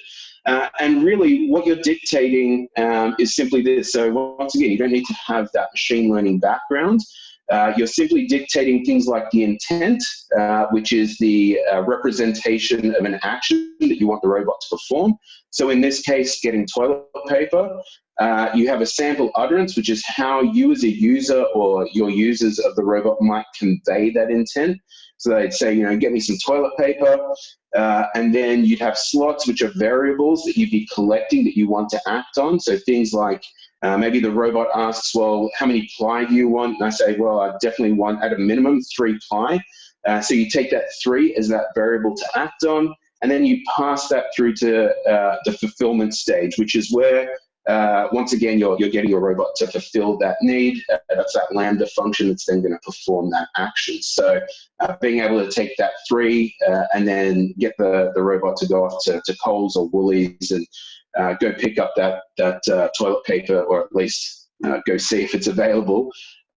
And really what you're dictating is simply this. So once again, you don't need to have that machine learning background. You're simply dictating things like the intent, which is the representation of an action that you want the robot to perform. So in this case, getting toilet paper. You have a sample utterance, which is how you as a user or your users of the robot might convey that intent. So they'd say, get me some toilet paper. And then you'd have slots, which are variables that you'd be collecting that you want to act on. So things like maybe the robot asks, well, how many ply do you want? And I say, well, I definitely want at a minimum 3 ply. So you take that 3 as that variable to act on, and then you pass that through to the fulfillment stage, which is where once again, you're getting your robot to fulfill that need. That's that Lambda function that's then going to perform that action. So being able to take that 3 and then get the robot to go off to Coles or Woolies and go pick up that toilet paper, or at least go see if it's available,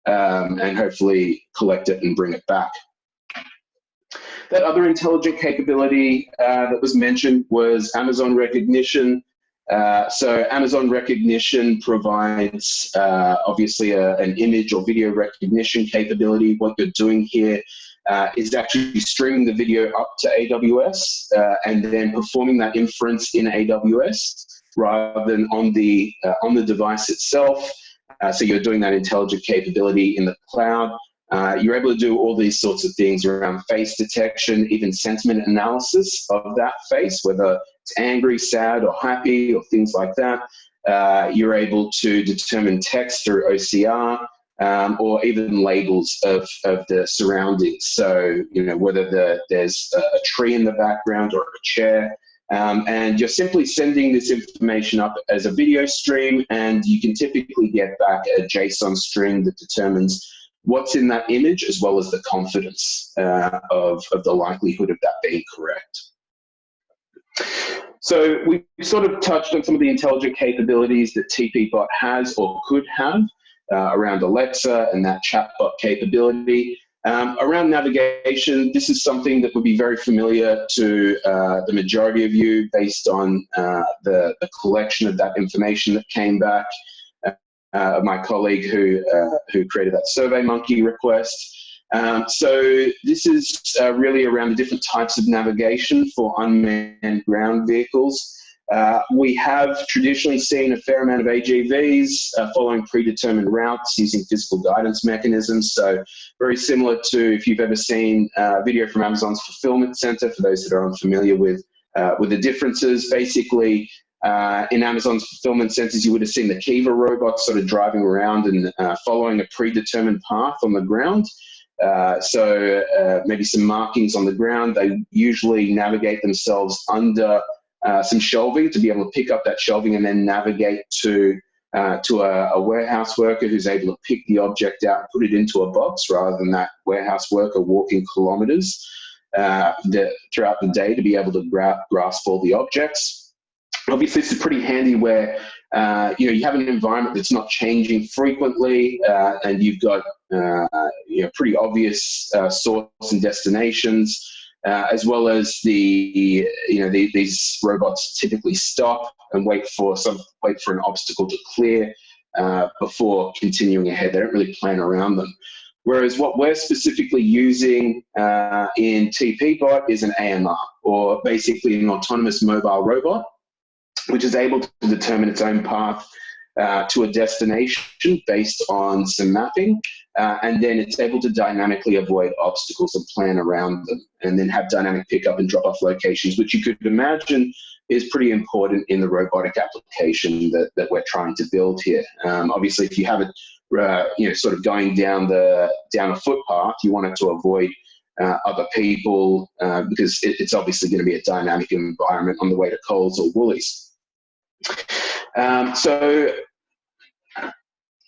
and hopefully collect it and bring it back. That other intelligent capability that was mentioned was Amazon Recognition. So Amazon Recognition provides obviously an image or video recognition capability. What you're doing here is actually streaming the video up to AWS and then performing that inference in AWS rather than on the device itself. So you're doing that intelligent capability in the cloud. You're able to do all these sorts of things around face detection, even sentiment analysis of that face, whether it's angry, sad, or happy, or things like that. You're able to determine text through OCR, or even labels of the surroundings. So, whether there's a tree in the background or a chair. And you're simply sending this information up as a video stream, and you can typically get back a JSON string that determines what's in that image, as well as the confidence of the likelihood of that being correct. So we sort of touched on some of the intelligent capabilities that TPBot has or could have around Alexa and that chatbot capability. Around navigation, this is something that would be very familiar to the majority of you based on the collection of that information that came back. my colleague who created that SurveyMonkey request. So this is really around the different types of navigation for unmanned ground vehicles. We have traditionally seen a fair amount of AGVs following predetermined routes using physical guidance mechanisms. So very similar to if you've ever seen a video from Amazon's fulfillment center, for those that are unfamiliar with the differences. Basically, in Amazon's fulfillment centers, you would have seen the Kiva robots sort of driving around and following a predetermined path on the ground. So maybe some markings on the ground. They usually navigate themselves under some shelving to be able to pick up that shelving and then navigate to a warehouse worker who's able to pick the object out and put it into a box, rather than that warehouse worker walking kilometers throughout the day to be able to grasp all the objects. Obviously, this is pretty handy where you have an environment that's not changing frequently, and you've got pretty obvious source and destinations. As well as these robots typically stop and wait for an obstacle to clear before continuing ahead. They don't really plan around them. Whereas what we're specifically using in TPBot is an AMR, or basically an autonomous mobile robot, which is able to determine its own path to a destination based on some mapping, and then it's able to dynamically avoid obstacles and plan around them, and then have dynamic pickup and drop-off locations, which you could imagine is pretty important in the robotic application that we're trying to build here. Obviously, if you have it, sort of going down a footpath, you want it to avoid other people because it's obviously going to be a dynamic environment on the way to Coles or Woolies. So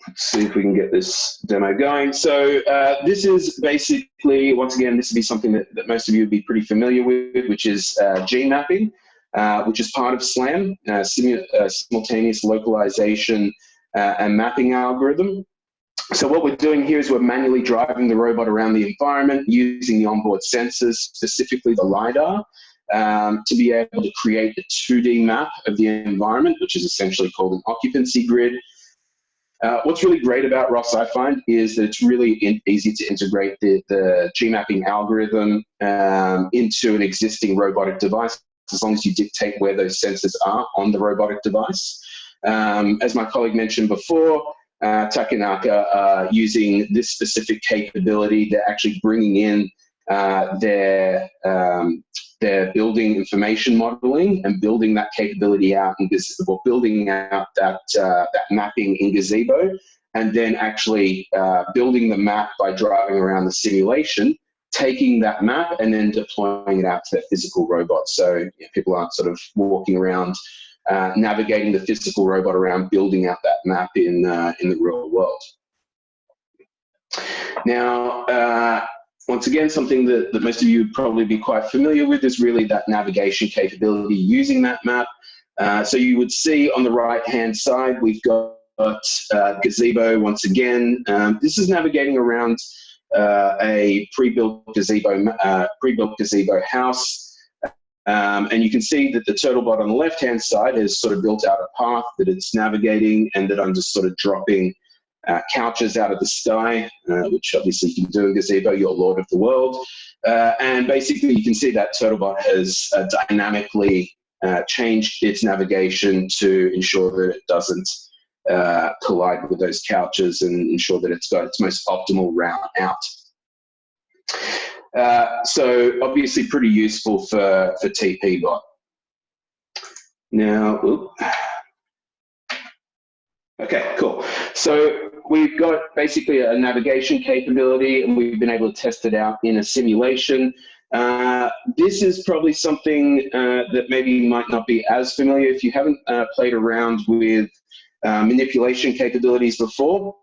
let's see if we can get this demo going. So this is basically, once again, this would be something that most of you would be pretty familiar with, which is gene mapping, which is part of SLAM, simultaneous localization and mapping algorithm. So what we're doing here is we're manually driving the robot around the environment using the onboard sensors, specifically the LiDAR, to be able to create a 2D map of the environment, which is essentially called an occupancy grid. What's really great about ROS, I find, is that it's really easy to integrate the G-mapping algorithm into an existing robotic device, as long as you dictate where those sensors are on the robotic device. As my colleague mentioned before, Takanaka are using this specific capability. They're actually bringing in their building information modeling and building that capability out, building out that mapping in Gazebo, and then actually building the map by driving around the simulation, taking that map and then deploying it out to their physical robot. So people aren't sort of walking around navigating the physical robot around, building out that map in the real world. Now, once again, something that most of you would probably be quite familiar with is really that navigation capability using that map. So you would see on the right-hand side, we've got Gazebo once again. This is navigating around a pre-built gazebo house. And you can see that the TurtleBot on the left-hand side has sort of built out a path that it's navigating, and that I'm just sort of dropping couches out of the sky, which obviously you can do in Gazebo, you're Lord of the world. And basically you can see that TurtleBot has dynamically changed its navigation to ensure that it doesn't collide with those couches and ensure that it's got its most optimal route out. So obviously pretty useful for TPBot. Now, okay, cool. So we've got basically a navigation capability, and we've been able to test it out in a simulation. This is probably something that maybe you might not be as familiar if you haven't played around with manipulation capabilities before.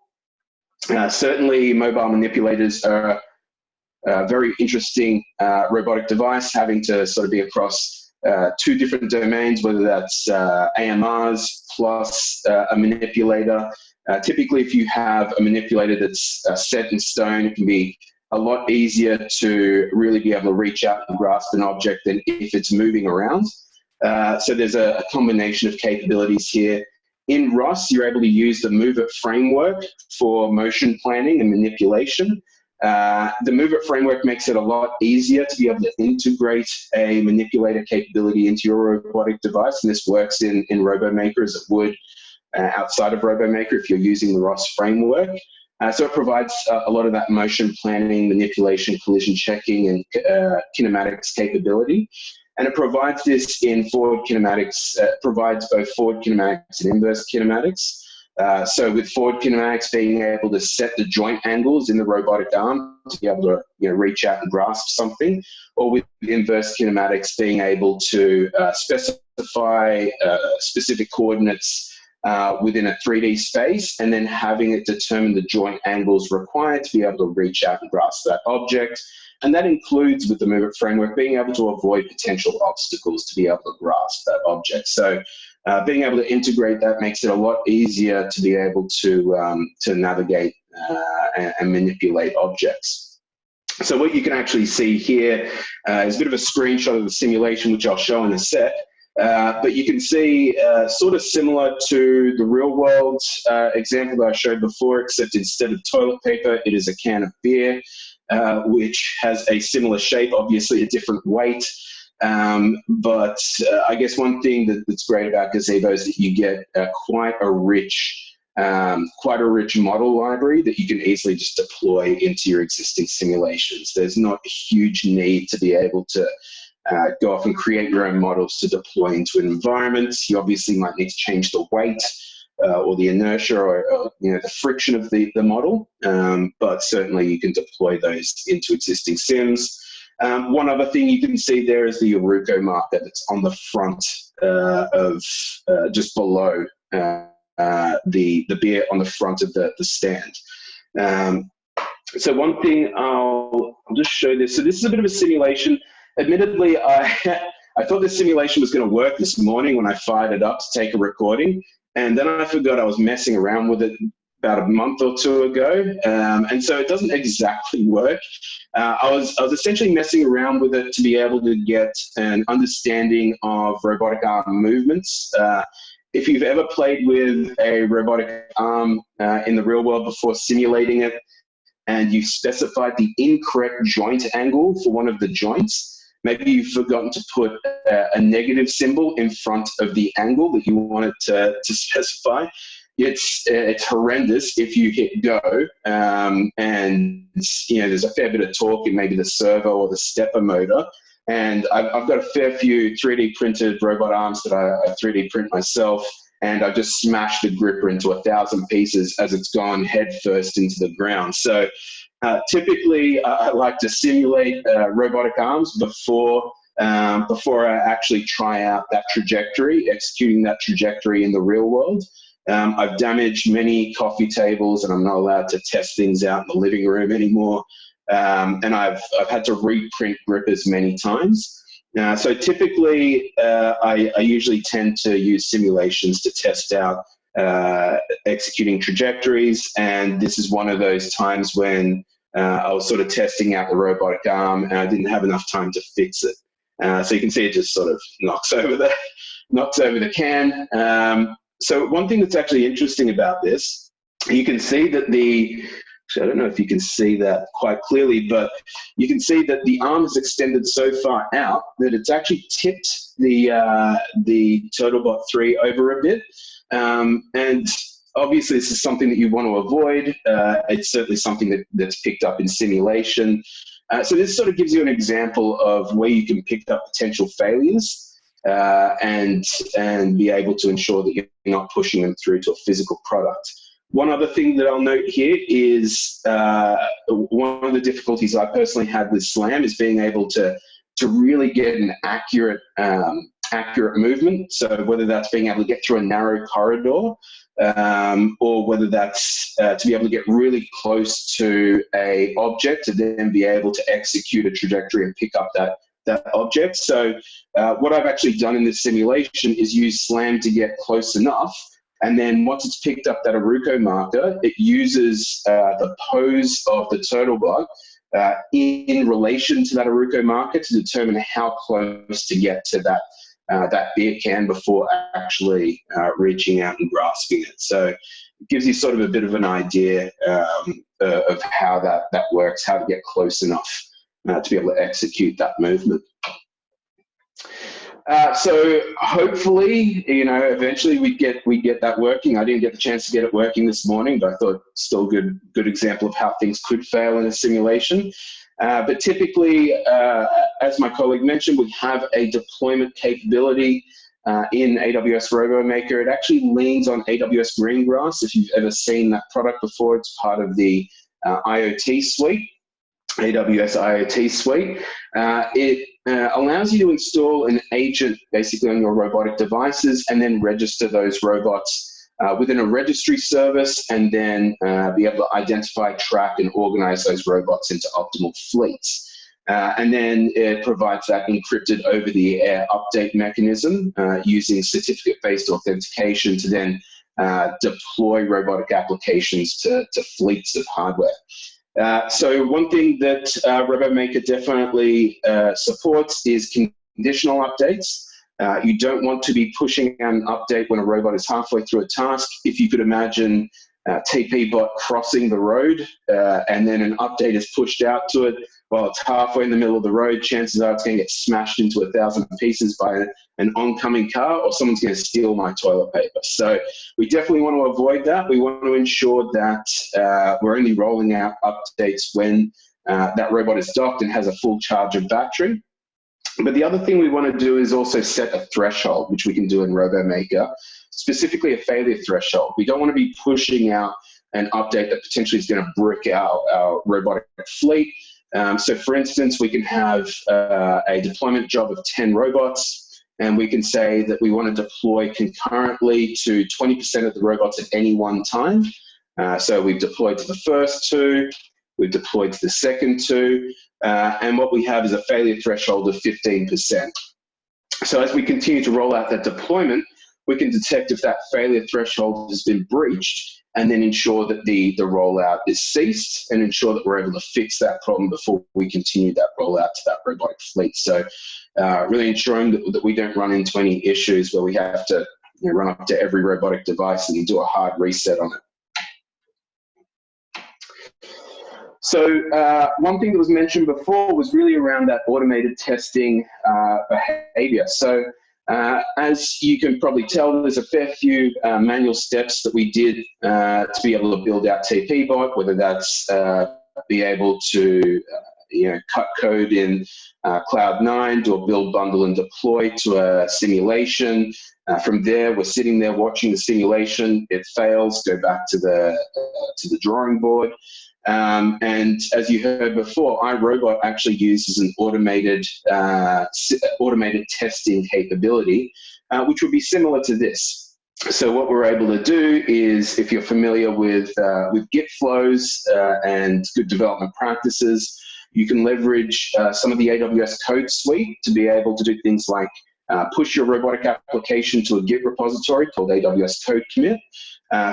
Certainly mobile manipulators are a very interesting robotic device, having to sort of be across two different domains, whether that's AMRs plus a manipulator. Typically, if you have a manipulator that's set in stone, it can be a lot easier to really be able to reach out and grasp an object than if it's moving around. So there's a combination of capabilities here. in ROS, you're able to use the Move It framework for motion planning and manipulation. The Move It framework makes it a lot easier to be able to integrate a manipulator capability into your robotic device, and this works in RoboMaker as it would outside of RoboMaker if you're using the ROS framework. So it provides a lot of that motion planning, manipulation, collision checking, and kinematics capability. And it provides this in forward kinematics, provides both forward kinematics and inverse kinematics. So with forward kinematics, being able to set the joint angles in the robotic arm to be able to reach out and grasp something, or with inverse kinematics, being able to specify specific coordinates within a 3D space, and then having it determine the joint angles required to be able to reach out and grasp that object. And that includes, with the Move It framework, being able to avoid potential obstacles to be able to grasp that object. So being able to integrate that makes it a lot easier to be able to navigate and manipulate objects. So what you can actually see here is a bit of a screenshot of the simulation, which I'll show in a sec. But you can see sort of similar to the real world example that I showed before, except instead of toilet paper, it is a can of beer, which has a similar shape, obviously a different weight. But I guess one thing that's great about Gazebo is that you get quite a rich model library that you can easily just deploy into your existing simulations. There's not a huge need to be able to go off and create your own models to deploy into an environment. You obviously might need to change the weight or the inertia or the friction of the model, but certainly you can deploy those into existing sims. One other thing you can see there is the Uruko marker that's on the front of just below the beer on the front of the stand. So one thing I'll just show this. So this is a bit of a simulation. Admittedly, I thought this simulation was going to work this morning when I fired it up to take a recording, and then I forgot I was messing around with it about a month or two ago, and so it doesn't exactly work. I was essentially messing around with it to be able to get an understanding of robotic arm movements. If you've ever played with a robotic arm in the real world before simulating it, and you've specified the incorrect joint angle for one of the joints, maybe you've forgotten to put a negative symbol in front of the angle that you wanted to specify. It's horrendous if you hit go, and there's a fair bit of torque in maybe the servo or the stepper motor. And I've got a fair few 3D printed robot arms that I 3D print myself, and I've just smashed the gripper into 1,000 pieces as it's gone head first into the ground. So typically, I like to simulate robotic arms before I actually try out that trajectory, executing that trajectory in the real world. I've damaged many coffee tables, and I'm not allowed to test things out in the living room anymore. And I've had to reprint grippers many times. So typically, I usually tend to use simulations to test out executing trajectories, and this is one of those times when I was sort of testing out the robotic arm, and I didn't have enough time to fix it. So you can see it just sort of knocks over the can. So one thing that's actually interesting about this, you can see that I don't know if you can see that quite clearly, but you can see that the arm is extended so far out that it's actually tipped the Turtlebot 3 over a bit. And obviously this is something that you want to avoid. It's certainly something that's picked up in simulation. So this sort of gives you an example of where you can pick up potential failures and be able to ensure that you're not pushing them through to a physical product. One other thing that I'll note here is one of the difficulties I personally had with SLAM is being able to really get an accurate movement. So whether that's being able to get through a narrow corridor or whether that's to be able to get really close to a object to then be able to execute a trajectory and pick up that object. So what I've actually done in this simulation is use SLAM to get close enough. And then once it's picked up that Uruko marker, it uses the pose of the Turtlebot in relation to that Uruko marker to determine how close to get to that beer can before actually reaching out and grasping it. So it gives you sort of a bit of an idea of how that works, how to get close enough to be able to execute that movement. So hopefully, eventually we get that working. I didn't get the chance to get it working this morning, but I thought still good example of how things could fail in a simulation. But typically, as my colleague mentioned, we have a deployment capability in AWS RoboMaker. It actually leans on AWS Greengrass. If you've ever seen that product before, it's part of the IoT suite. AWS IoT suite. It allows you to install an agent basically on your robotic devices and then register those robots within a registry service, and then be able to identify, track, and organize those robots into optimal fleets. And then it provides that encrypted over-the-air update mechanism using certificate-based authentication to then deploy robotic applications to fleets of hardware. So one thing that RoboMaker definitely supports is conditional updates. You don't want to be pushing an update when a robot is halfway through a task. If you could imagine TP-bot crossing the road and then an update is pushed out to it while it's halfway in the middle of the road, chances are it's going to get smashed into 1,000 pieces by an oncoming car, or someone's going to steal my toilet paper. So we definitely want to avoid that. We want to ensure that we're only rolling out updates when that robot is docked and has a full charge of battery. But the other thing we want to do is also set a threshold, which we can do in RoboMaker, specifically a failure threshold. We don't want to be pushing out an update that potentially is going to brick our robotic fleet. So for instance, we can have a deployment job of 10 robots, and we can say that we want to deploy concurrently to 20% of the robots at any one time. So we've deployed to the first 2, we've deployed to the second 2, and what we have is a failure threshold of 15%. So as we continue to roll out that deployment, we can detect if that failure threshold has been breached, and then ensure that the rollout is ceased, and ensure that we're able to fix that problem before we continue that rollout to that robotic fleet. So really ensuring that we don't run into any issues where we have to run up to every robotic device and do a hard reset on it. So one thing that was mentioned before was really around that automated testing behavior. So as you can probably tell, there's a fair few manual steps that we did to be able to build out TP-bot, whether that's be able to cut code in Cloud9, do a build, bundle, and deploy to a simulation. From there, we're sitting there watching the simulation. It fails, go back to the drawing board. And as you heard before, iRobot actually uses an automated testing capability, which would be similar to this. So what we're able to do is, if you're familiar with Git flows and good development practices, you can leverage some of the AWS code suite to be able to do things like push your robotic application to a Git repository called AWS Code Commit.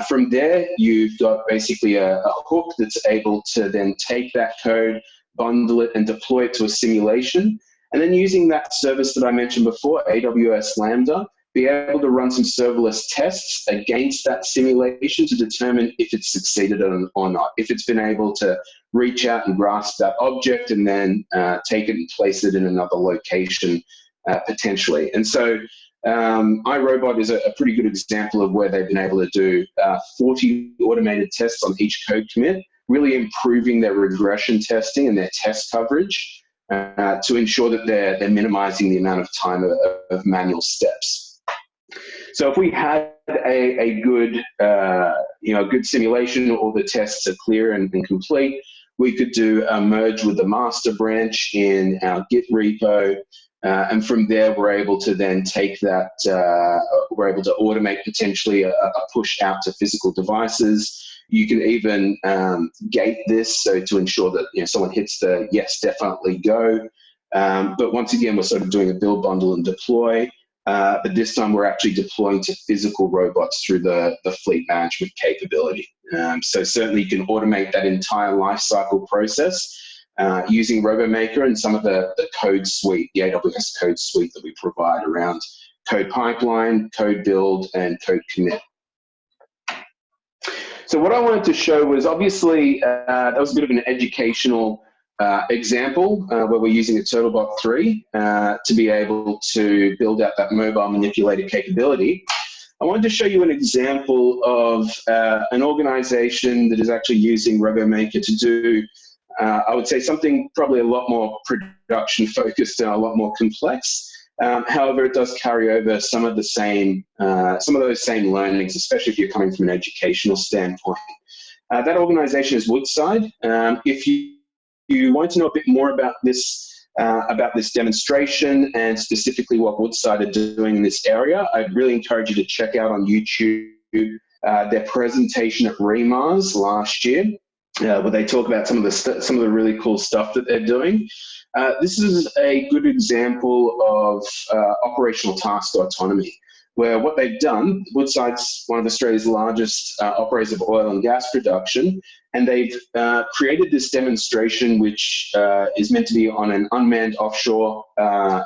From there, you've got basically a hook that's able to then take that code, bundle it, and deploy it to a simulation. And then using that service that I mentioned before, AWS Lambda, be able to run some serverless tests against that simulation to determine if it's succeeded or not, if it's been able to reach out and grasp that object and then take it and place it in another location potentially. And so iRobot is a pretty good example of where they've been able to do 40 automated tests on each code commit, really improving their regression testing and their test coverage to ensure that they're minimizing the amount of time of manual steps. So if we had a good, good simulation, all the tests are clear and complete, we could do a merge with the master branch in our Git repo. And from there, we're able to then take that, we're able to automate potentially a push out to physical devices. You can even gate this, so to ensure that someone hits the yes, definitely go. But once again, we're sort of doing a build, bundle, and deploy. But this time, we're actually deploying to physical robots through the fleet management capability. So certainly, you can automate that entire lifecycle process. Using RoboMaker and some of the code suite, the AWS code suite that we provide around code pipeline, code build, and code commit. So what I wanted to show was obviously that was a bit of an educational example where we're using a Turtlebot 3 to be able to build out that mobile manipulator capability. I wanted to show you an example of an organization that is actually using RoboMaker to do, I would say, something probably a lot more production focused and a lot more complex. However, it does carry over some of those same learnings, especially if you're coming from an educational standpoint. That organization is Woodside. If you want to know a bit more about this demonstration and specifically what Woodside are doing in this area, I'd really encourage you to check out on YouTube their presentation at ReMars last year, where they talk about some of the really cool stuff that they're doing. This is a good example of operational task autonomy, where what they've done, Woodside's one of Australia's largest operators of oil and gas production, and they've created this demonstration which is meant to be on an unmanned offshore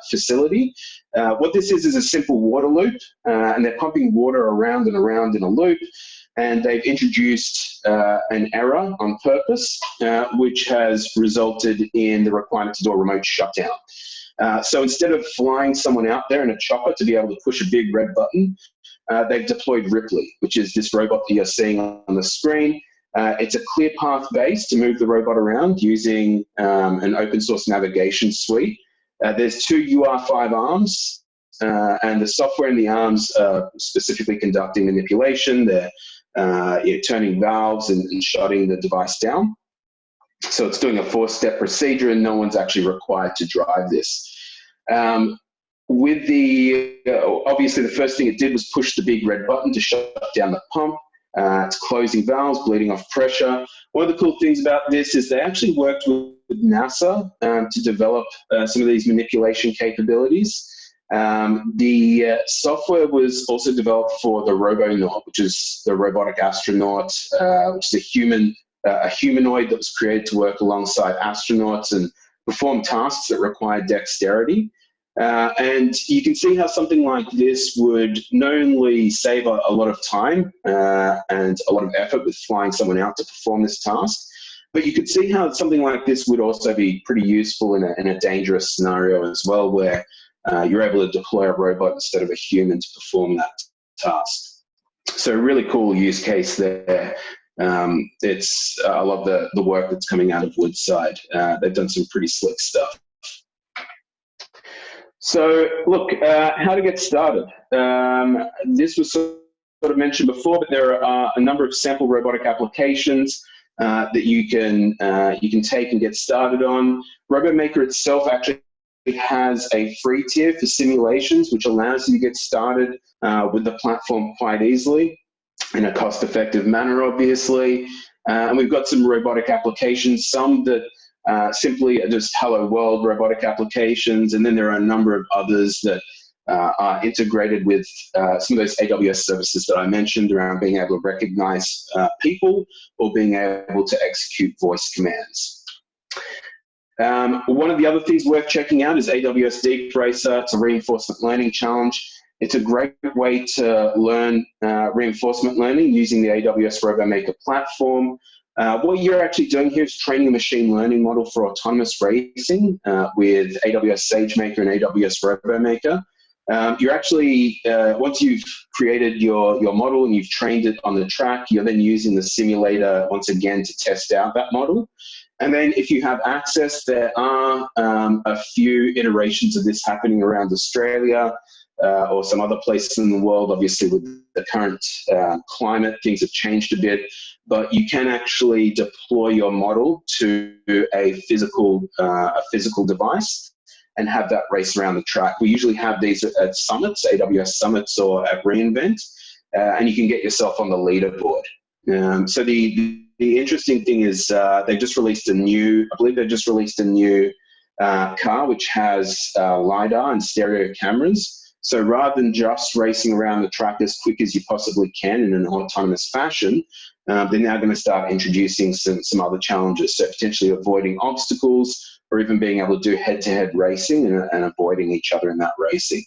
facility. What this is a simple water loop, and they're pumping water around and around in a loop, and they've introduced an error on purpose, which has resulted in the requirement to do a remote shutdown. So instead of flying someone out there in a chopper to be able to push a big red button, they've deployed Ripley, which is this robot that you're seeing on the screen. It's a clear path base to move the robot around using an open source navigation suite. There's two UR5 arms, and the software in the arms are specifically conducting manipulation. They're turning valves and shutting the device down. So it's doing a 4-step procedure, and no one's actually required to drive this. Obviously the first thing it did was push the big red button to shut down the pump. It's closing valves, bleeding off pressure. One of the cool things about this is they actually worked with NASA to develop some of these manipulation capabilities. The software was also developed for the RoboNaut, which is the robotic astronaut, which is a humanoid that was created to work alongside astronauts and perform tasks that require dexterity. And you can see how something like this would not only save a lot of time and a lot of effort with flying someone out to perform this task, but you could see how something like this would also be pretty useful in a dangerous scenario as well, where you're able to deploy a robot instead of a human to perform that task. So really cool use case there. I love the work that's coming out of Woodside. They've done some pretty slick stuff. So look, how to get started. This was sort of mentioned before, but there are a number of sample robotic applications that you can take and get started on. RoboMaker itself actually has a free tier for simulations, which allows you to get started with the platform quite easily in a cost-effective manner, obviously. And we've got some robotic applications, some that simply are just hello world robotic applications, and then there are a number of others that are integrated with some of those AWS services that I mentioned around being able to recognize people or being able to execute voice commands. One of the other things worth checking out is AWS Deep Racer. It's a reinforcement learning challenge. It's a great way to learn reinforcement learning using the AWS RoboMaker platform. What you're actually doing here is training a machine learning model for autonomous racing with AWS SageMaker and AWS RoboMaker. You're actually, once you've created your model and you've trained it on the track, you're then using the simulator once again to test out that model. And then if you have access, there are a few iterations of this happening around Australia or some other places in the world. Obviously, with the current climate, things have changed a bit, but you can actually deploy your model to a physical device and have that race around the track. We usually have these at summits, AWS summits, or at reInvent, and you can get yourself on the leaderboard. So the interesting thing is they've just released a new, car which has LiDAR and stereo cameras. So rather than just racing around the track as quick as you possibly can in an autonomous fashion, they're now going to start introducing some other challenges. So potentially avoiding obstacles or even being able to do head-to-head racing and avoiding each other in that racing.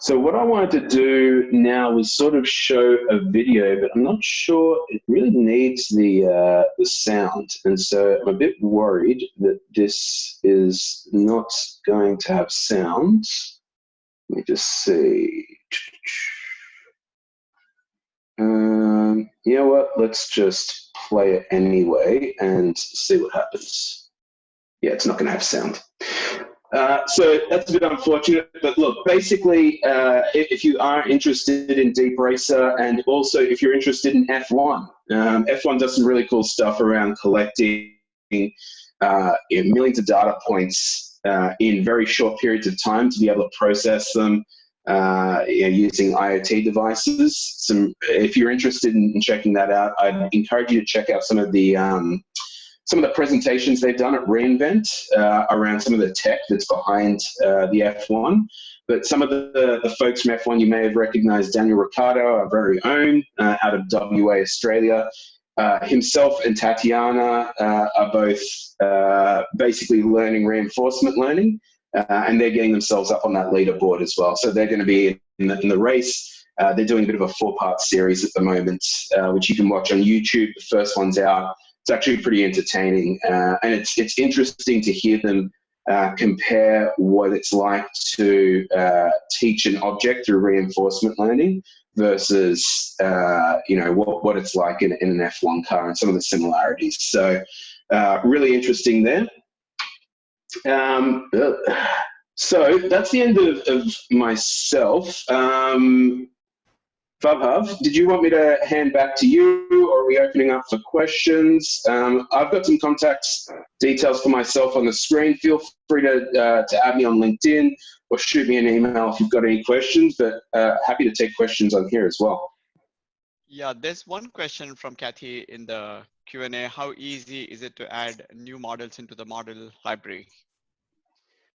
So what I wanted to do now was sort of show a video, but I'm not sure it really needs the sound. And so I'm a bit worried that this is not going to have sound. Let me just see. You know what? Let's just play it anyway and see what happens. Yeah, it's not going to have sound. So that's a bit unfortunate, but look, basically, if you are interested in Deep Racer, and also if you're interested in F1, F1 does some really cool stuff around collecting millions of data points in very short periods of time to be able to process them using IoT devices. If you're interested in checking that out, I'd encourage you to check out some of the presentations they've done at reInvent around some of the tech that's behind the F1. But some of the folks from F1, you may have recognized Daniel Ricciardo, our very own, out of WA, Australia. Himself and Tatiana are both basically learning reinforcement learning, and they're getting themselves up on that leaderboard as well. So they're going to be in the race. They're doing a bit of a 4-part series at the moment, which you can watch on YouTube. The first one's out. It's actually pretty entertaining, and it's interesting to hear them compare what it's like to teach an object through reinforcement learning versus what it's like in an F1 car and some of the similarities. So really interesting there. So that's the end of myself. Vabhav, did you want me to hand back to you, or are we opening up for questions? I've got some contact details for myself on the screen. Feel free to add me on LinkedIn or shoot me an email if you've got any questions, but happy to take questions on here as well. Yeah, there's one question from Kathy in the Q&A. How easy is it to add new models into the model library?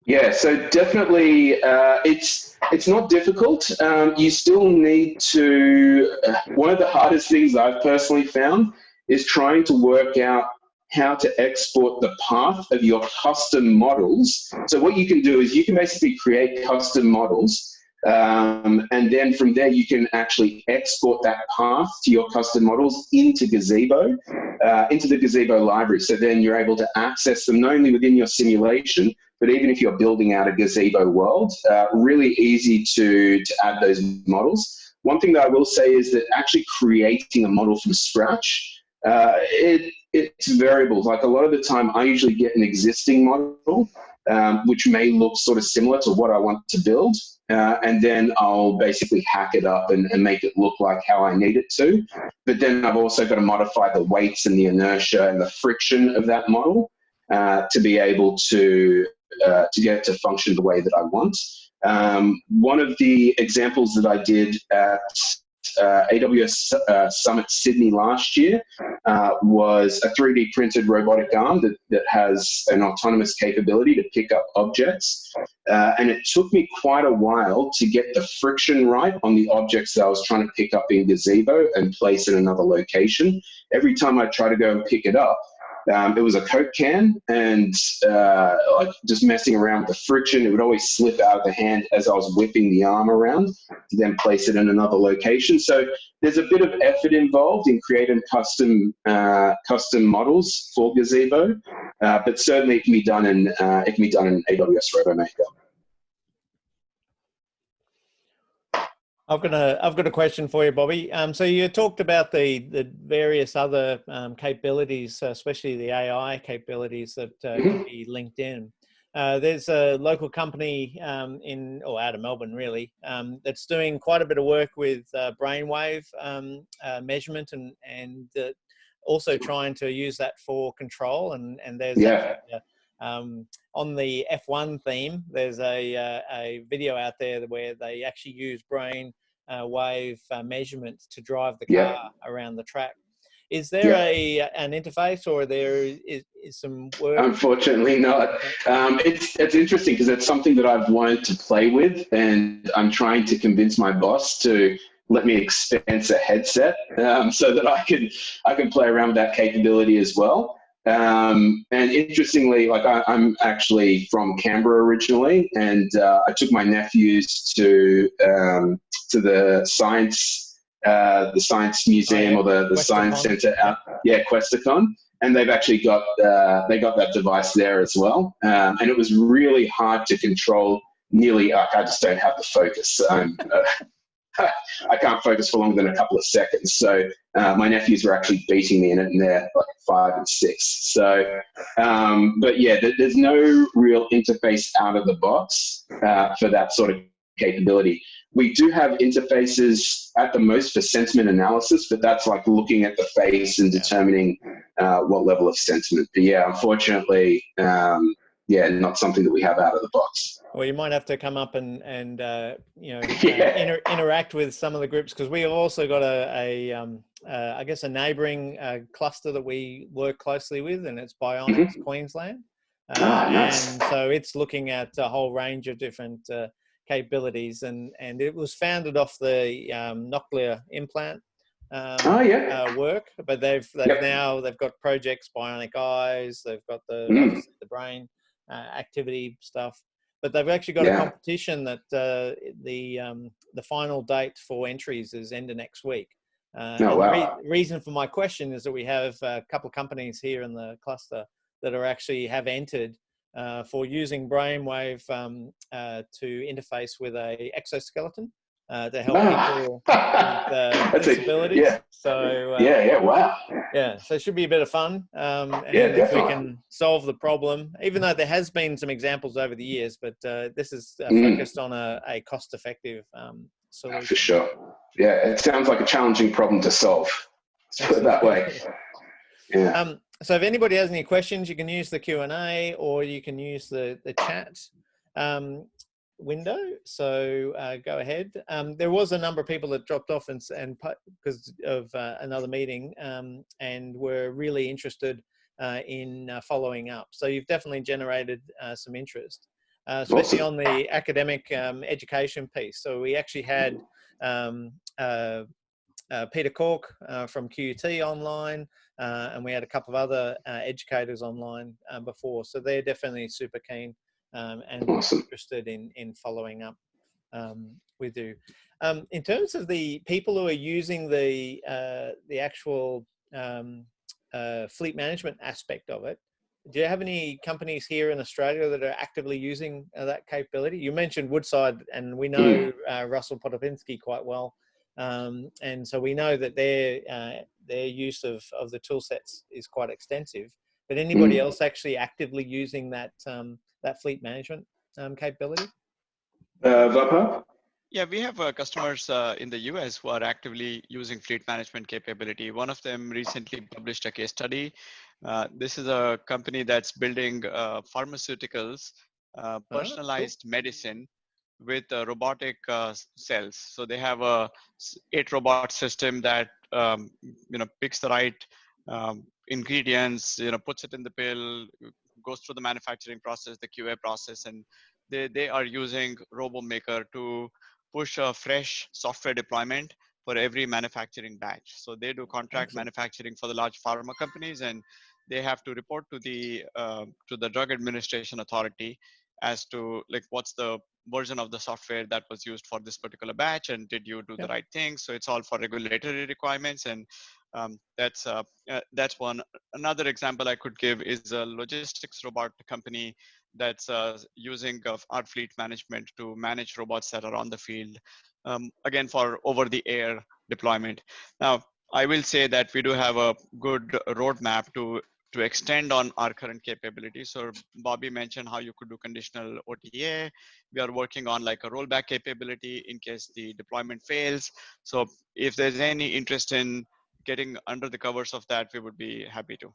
Yeah, so definitely it's not difficult. You still need to, one of the hardest things I've personally found is trying to work out how to export the path of your custom models. So what you can do is you can basically create custom models, and then from there you can actually export that path to your custom models into Gazebo, into the Gazebo library. So then you're able to access them not only within your simulation, but even if you're building out a Gazebo world, really easy to add those models. One thing that I will say is that actually creating a model from scratch, it's variable. Like a lot of the time, I usually get an existing model, which may look sort of similar to what I want to build, and then I'll basically hack it up and make it look like how I need it to. But then I've also got to modify the weights and the inertia and the friction of that model to be able to get it to function the way that I want. One of the examples that I did at AWS Summit Sydney last year was a 3D printed robotic arm that has an autonomous capability to pick up objects. And it took me quite a while to get the friction right on the objects that I was trying to pick up in Gazebo and place in another location. Every time I try to go and pick it up, it was a Coke can, and like just messing around with the friction, it would always slip out of the hand as I was whipping the arm around to then place it in another location. So there's a bit of effort involved in creating custom models for Gazebo, but certainly it can be done in AWS RoboMaker. I've got a question for you, Bobby. So you talked about the various other capabilities, especially the AI capabilities that can be linked in. There's a local company out of Melbourne, really, that's doing quite a bit of work with brainwave measurement and also trying to use that for control. And there's on the F1 theme, there's a video out there where they actually use brain wave measurement to drive the car around the track. Is there an interface, or there is some work? Unfortunately not. It's interesting because it's something that I've wanted to play with, and I'm trying to convince my boss to let me expense a headset so that I can play around with that capability as well. And interestingly, like I'm actually from Canberra originally, and I took my nephews to the science museum, or the science center out, Questacon, and they've actually got they got that device there as well, and it was really hard to control. Nearly, I just don't have the focus. I can't focus for longer than a couple of seconds. So my nephews were actually beating me in it, and they're like 5 and 6. So, but yeah, there's no real interface out of the box for that sort of capability. We do have interfaces at the most for sentiment analysis, but that's like looking at the face and determining what level of sentiment. But yeah, unfortunately, not something that we have out of the box. Well, you might have to come up and interact with some of the groups, because we also got I guess a neighbouring cluster that we work closely with, and it's Bionics Queensland. Nice. And so it's looking at a whole range of different capabilities, and it was founded off the cochlear implant work, but they've got projects, bionic eyes, they've got the brain activity stuff. But they've actually got a competition that the final date for entries is end of next week. The reason for my question is that we have a couple of companies here in the cluster that have entered for using brainwave to interface with a exoskeleton to help people with disabilities. Yeah. So wow. Yeah, so it should be a bit of fun. And if we can solve the problem, even though there has been some examples over the years, but this is focused on a cost-effective solution. For sure. Yeah, it sounds like a challenging problem to solve. Let's put it that way. Yeah. So if anybody has any questions, you can use the Q&A, or you can use the chat window. So go ahead. There was a number of people that dropped off and because of another meeting and were really interested in following up. So you've definitely generated some interest, especially on the academic education piece. So we actually had Peter Cork from QUT online, and we had a couple of other educators online before. So they're definitely super keen and interested in following up with you. In terms of the people who are using the actual fleet management aspect of it, do you have any companies here in Australia that are actively using that capability? You mentioned Woodside, and we know Russell Podopinski quite well. And so we know that their use of the tool sets is quite extensive. But anybody else actually actively using that fleet management capability? Vapa? Yeah, we have customers in the US who are actively using fleet management capability. One of them recently published a case study. This is a company that's building pharmaceuticals, personalized medicine with robotic cells. So they have a 8-robot system that picks the right ingredients, puts it in the pill, goes through the manufacturing process, the QA process, and they are using RoboMaker to push a fresh software deployment for every manufacturing batch. So they do contract manufacturing for the large pharma companies, and they have to report to the Drug Administration Authority as to like what's the version of the software that was used for this particular batch, and did you do the right thing? So it's all for regulatory requirements, and that's one. Another example I could give is a logistics robot company that's using our fleet management to manage robots that are on the field, again for over-the-air deployment. Now, I will say that we do have a good roadmap to extend on our current capabilities. So Bobby mentioned how you could do conditional OTA. We are working on like a rollback capability in case the deployment fails. So if there's any interest in getting under the covers of that, we would be happy to.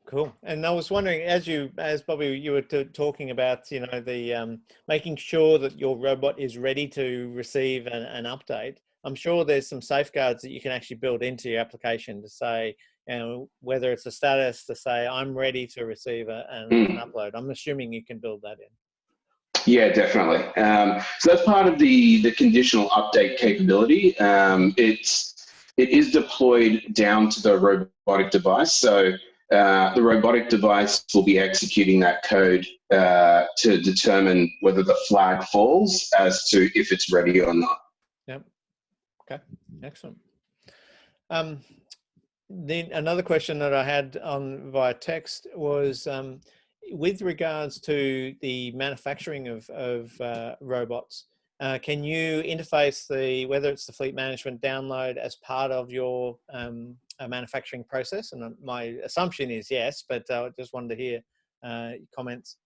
Cool. And I was wondering, as Bobby, you were talking about, the making sure that your robot is ready to receive an update. I'm sure there's some safeguards that you can actually build into your application to say, whether it's a status to say, I'm ready to receive an upload. I'm assuming you can build that in. Yeah, definitely. So that's part of the conditional update capability. It is deployed down to the robotic device. So the robotic device will be executing that code to determine whether the flag falls as to if it's ready or not. Yep. Okay. Excellent. Then another question that I had on via text was with regards to the manufacturing of robots. Can you interface whether it's the fleet management download as part of your manufacturing process? And my assumption is yes, but I just wanted to hear comments.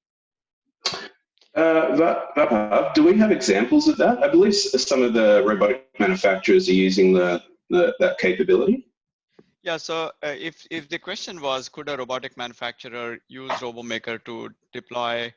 Do we have examples of that? I believe some of the robotic manufacturers are using that capability. Yeah, so if the question was, could a robotic manufacturer use RoboMaker to deploy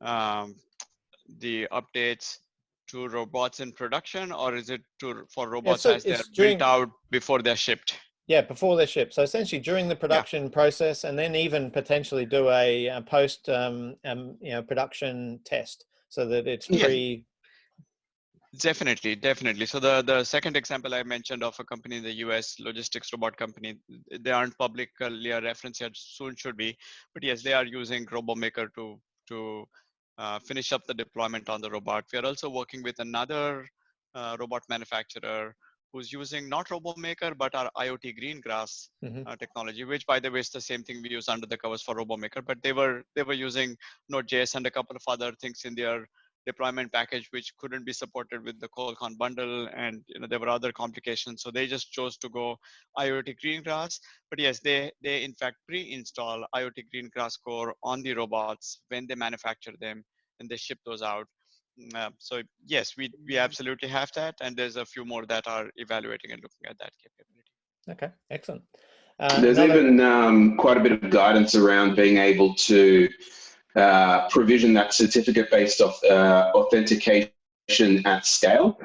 the updates to robots in production, or is it for robots as they're built out before they're shipped? Yeah, before they're shipped. So essentially during the production process, and then even potentially do a post production test so that it's pre. Definitely. So the second example I mentioned of a company in the US, logistics robot company, they aren't publicly a reference yet, soon should be, but yes, they are using RoboMaker to finish up the deployment on the robot. We are also working with another robot manufacturer who's using not RoboMaker, but our IoT Greengrass technology, which by the way is the same thing we use under the covers for RoboMaker, but they were using Node.js and a couple of other things in their deployment package which couldn't be supported with the Qualcomm bundle, and there were other complications, so they just chose to go IoT Greengrass. But yes, they in fact pre-install IoT Greengrass core on the robots when they manufacture them and they ship those out. So yes, we absolutely have that, and there's a few more that are evaluating and looking at that capability. Okay, excellent. There's even quite a bit of guidance around being able to provision that certificate-based authentication at scale.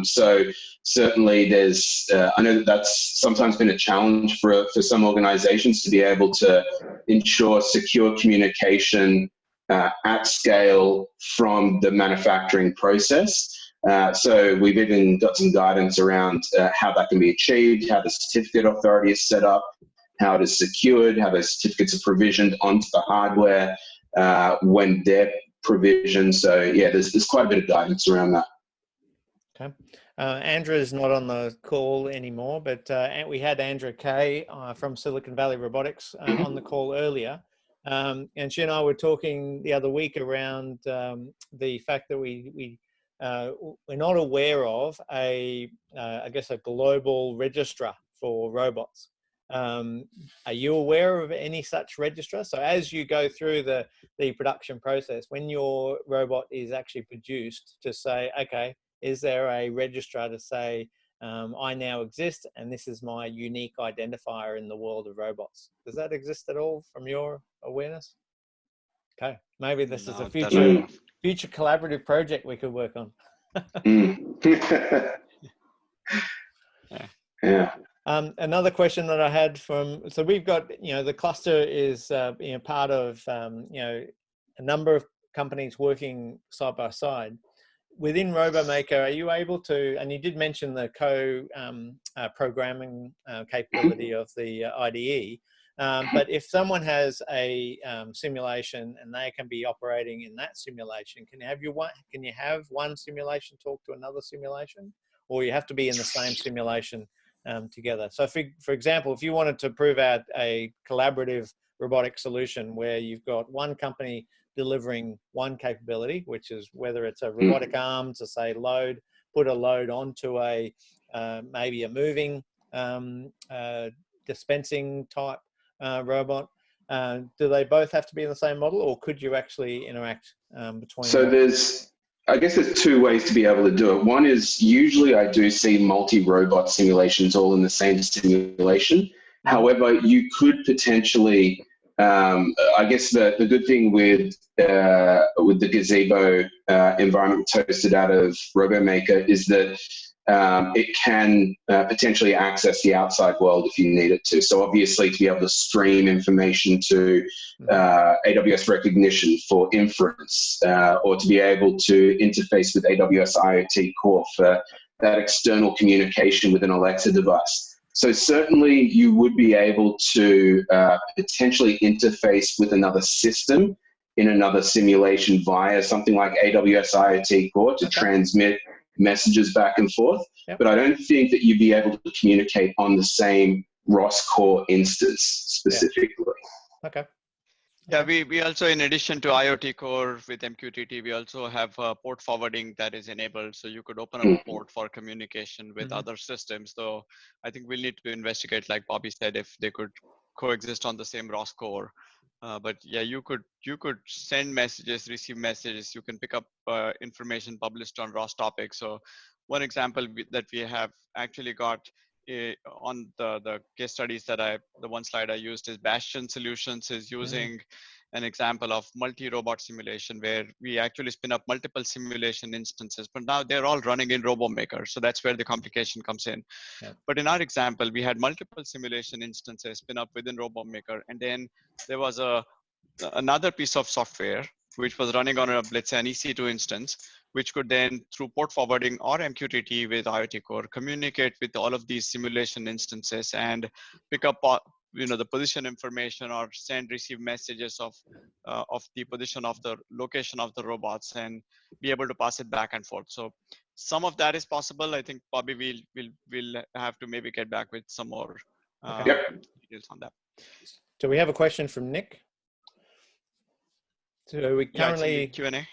So certainly there's, I know that's sometimes been a challenge for some organizations to be able to ensure secure communication at scale from the manufacturing process. So we've even got some guidance around how that can be achieved, how the certificate authority is set up, how it is secured, how those certificates are provisioned onto the hardware, when they're provisioned. So yeah, there's quite a bit of guidance around that. Okay. Andrew is not on the call anymore, but we had Andrea Kay from Silicon Valley Robotics on the call earlier. And she and I were talking the other week around the fact that we're not aware of I guess a global registrar for robots. Are you aware of any such registrar? So as you go through the production process, when your robot is actually produced, to say, okay, is there a registrar to say, I now exist and this is my unique identifier in the world of robots? Does that exist at all from your awareness? Okay, maybe this is a future collaborative project we could work on. Yeah. Another question that I had so we've got, the cluster is, part of, a number of companies working side by side. Within RoboMaker, are you able to, and you did mention the programming capability of the IDE, but if someone has a simulation and they can be operating in that simulation, can you have one simulation talk to another simulation, or you have to be in the same simulation together? So for example, if you wanted to prove out a collaborative robotic solution where you've got one company delivering one capability, which is whether it's a robotic arm to say put a load onto a maybe a moving dispensing type robot, do they both have to be in the same model, or could you actually interact between them? So I guess there's two ways to be able to do it. One is, usually I do see multi-robot simulations all in the same simulation. However, you could potentially, I guess the good thing with the Gazebo environment toasted out of RoboMaker is that it can potentially access the outside world if you need it to. So obviously, to be able to stream information to AWS Rekognition for inference, or to be able to interface with AWS IoT Core for that external communication with an Alexa device. So certainly you would be able to potentially interface with another system in another simulation via something like AWS IoT Core to transmit messages back and forth. Yep. But I don't think that you'd be able to communicate on the same ROS Core instance specifically. Okay. Yeah, we also, in addition to IoT Core with MQTT, we also have port forwarding that is enabled. So you could open up a port for communication with other systems. So I think we'll need to investigate, like Bobby said, if they could coexist on the same ROS core. But yeah, you could send messages, receive messages. You can pick up information published on ROS topics. So one example that we have actually got on the case studies that the one slide I used is Bastion Solutions is using an example of multi-robot simulation where we actually spin up multiple simulation instances, but now they're all running in RoboMaker. So that's where the complication comes in. Yep. But in our example, we had multiple simulation instances spin up within RoboMaker. And then there was another piece of software which was running on a, let's say, an EC2 instance, which could then, through port forwarding or MQTT with IoT Core, communicate with all of these simulation instances and pick up, the position information or send, receive messages of the position of the location of the robots and be able to pass it back and forth. So some of that is possible. I think Bobby we'll have to maybe get back with some more details on that. So we have a question from Nick. So we currently Q&A.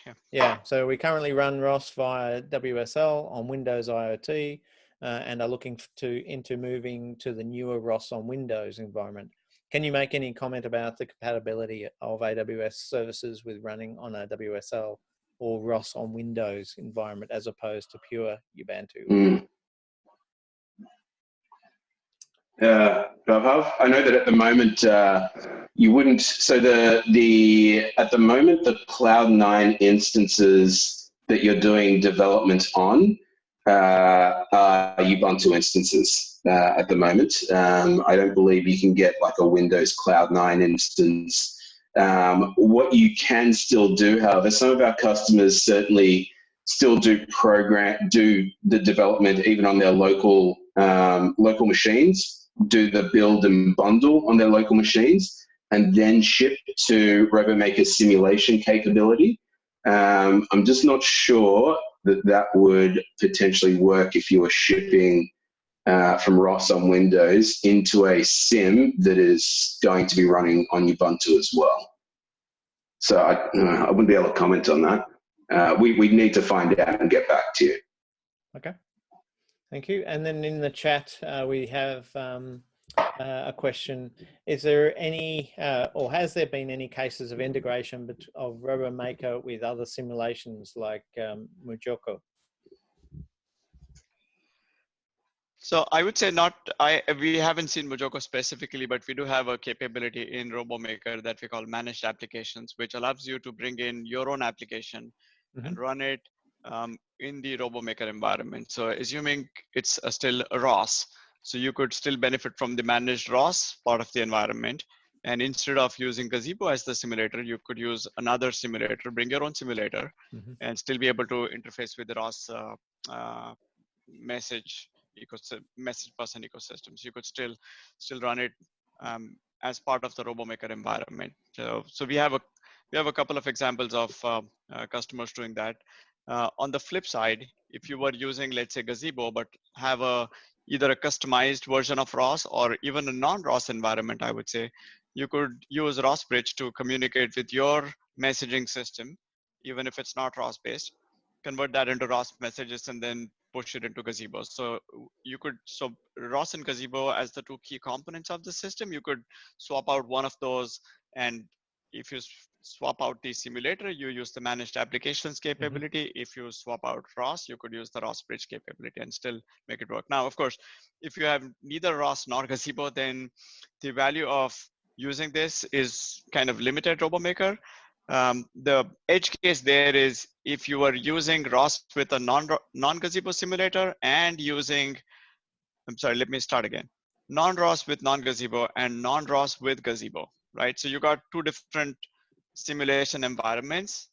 So we currently run ROS via WSL on Windows IoT and are looking into moving to the newer ROS on Windows environment. Can you make any comment about the compatibility of AWS services with running on a WSL or ROS on Windows environment as opposed to pure Ubuntu? Vaibhav, I know that at the moment you wouldn't. So at the moment the Cloud9 instances that you're doing development on are Ubuntu instances at the moment. I don't believe you can get like a Windows Cloud9 instance. What you can still do, however, some of our customers certainly still do the development even on their local machines. Do the build and bundle on their local machines, and then ship to RoboMaker's simulation capability. I'm just not sure that would potentially work if you were shipping from ROS on Windows into a sim that is going to be running on Ubuntu as well. So I wouldn't be able to comment on that. We'd need to find out and get back to you. Okay. Thank you. And then in the chat, we have a question. Is there any, or has there been any cases of integration of RoboMaker with other simulations like Mujoko? So I would say we haven't seen Mujoko specifically, but we do have a capability in RoboMaker that we call managed applications, which allows you to bring in your own application and run it in the RoboMaker environment. So assuming it's still a ROS, so you could still benefit from the managed ROS part of the environment. And instead of using Gazebo as the simulator, you could use another simulator, bring your own simulator, and still be able to interface with the ROS message person ecosystems. You could still run it as part of the RoboMaker environment. So we have a couple of examples of customers doing that. On the flip side, if you were using, let's say, Gazebo, but have either a customized version of ROS or even a non-ROS environment, I would say, you could use ROS Bridge to communicate with your messaging system, even if it's not ROS based, convert that into ROS messages and then push it into Gazebo. So ROS and Gazebo as the two key components of the system, you could swap out one of those, and if you swap out the simulator, you use the managed applications capability. If you swap out ROS, you could use the ROS Bridge capability and still make it work. Now, of course, if you have neither ROS nor Gazebo, then the value of using this is kind of limited RoboMaker. The edge case there is if you are using ROS with a non-Gazebo simulator and using, let me start again. Non-ROS with non-Gazebo and non-ROS with Gazebo, right? So you got two different simulation environments,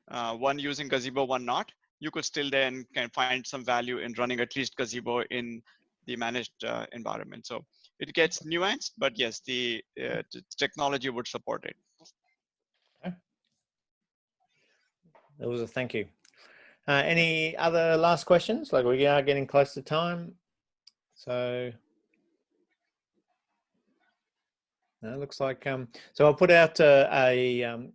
one using Gazebo, one not. You could still then can find some value in running at least Gazebo in the managed environment. So it gets nuanced, but yes, the technology would support it. That was a thank you. Any other last questions? Like, we are getting close to time. So it looks like, so I'll put out a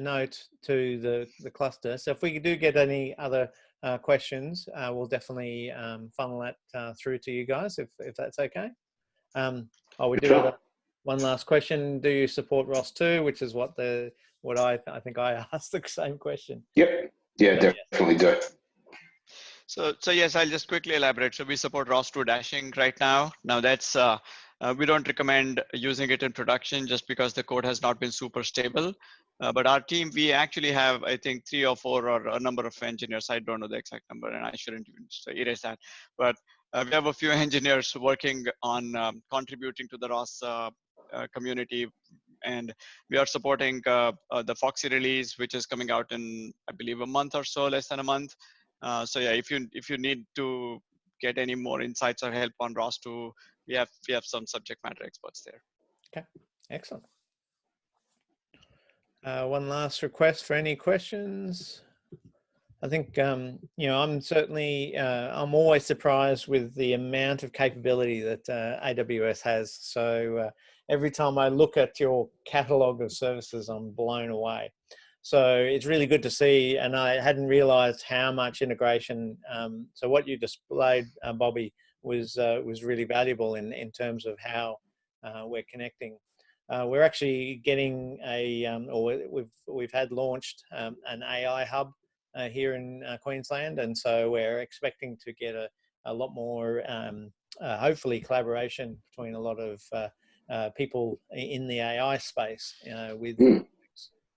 note to the cluster. So if we do get any other questions, we'll definitely funnel that through to you guys, if that's okay. We do have one last question. Do you support ROS 2? Which is what I think I asked the same question. Yep. Yeah, definitely do. So yes, I'll just quickly elaborate. So we support ROS 2 dashing right now. Now that's, we don't recommend using it in production just because the code has not been super stable. But our team, we actually have, I think, 3 or 4 or a number of engineers. I don't know the exact number and I shouldn't even erase that. But we have a few engineers working on contributing to the ROS community. And we are supporting the Foxy release, which is coming out in, I believe, a month or so, less than a month. So yeah, if you need to get any more insights or help on ROS 2, we have some subject matter experts there. Okay, excellent. One last request for any questions. I think I'm certainly I'm always surprised with the amount of capability that AWS has. So every time I look at your catalog of services, I'm blown away. So it's really good to see, and I hadn't realized how much integration. So what you displayed, Bobby, was really valuable in terms of how we're connecting. We're actually getting or we've had launched an AI hub here in Queensland, and so we're expecting to get a lot more, hopefully, collaboration between a lot of people in the AI space with.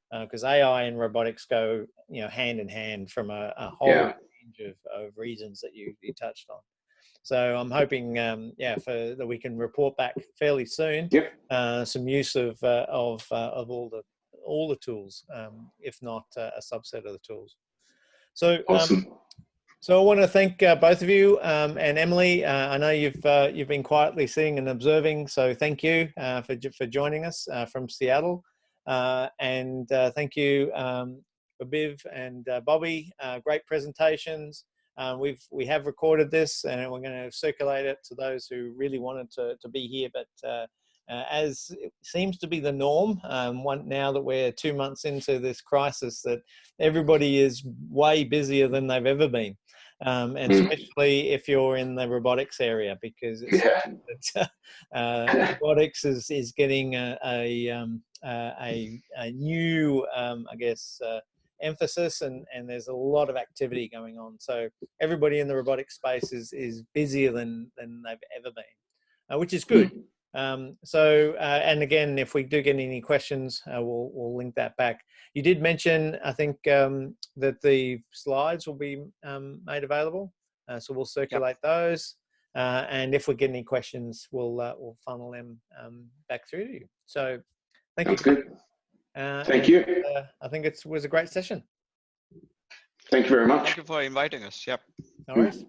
Because AI and robotics go, hand in hand from a whole range of reasons that you touched on. So I'm hoping, that we can report back fairly soon. Some use of all the tools, if not a subset of the tools. So awesome. So I want to thank both of you and Emily. I know you've been quietly seeing and observing, so thank you for joining us from Seattle. And thank you, Babiv and Bobby. Great presentations. We have recorded this, and we're going to circulate it to those who really wanted to be here. But as it seems to be the norm, now that we're 2 months into this crisis, that everybody is way busier than they've ever been. And especially if you're in the robotics area, because robotics is getting a new, emphasis, and there's a lot of activity going on. So everybody in the robotics space is busier than they've ever been, which is good. And again, if we do get any questions, we'll link that back. You did mention, I think, that the slides will be made available, so we'll circulate those. And if we get any questions, we'll funnel them back through to you. So, thank you. Good. Thank you. I think it was a great session. Thank you very much. Thank you for inviting us. Yep. No worries.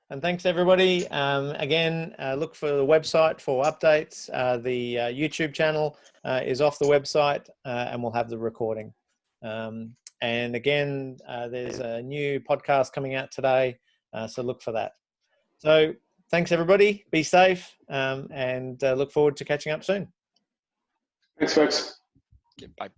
And thanks, everybody. Again, look for the website for updates. The YouTube channel is off the website, and we'll have the recording. And again, there's a new podcast coming out today, so look for that. So thanks, everybody. Be safe, and look forward to catching up soon. Thanks, folks. Okay, bye.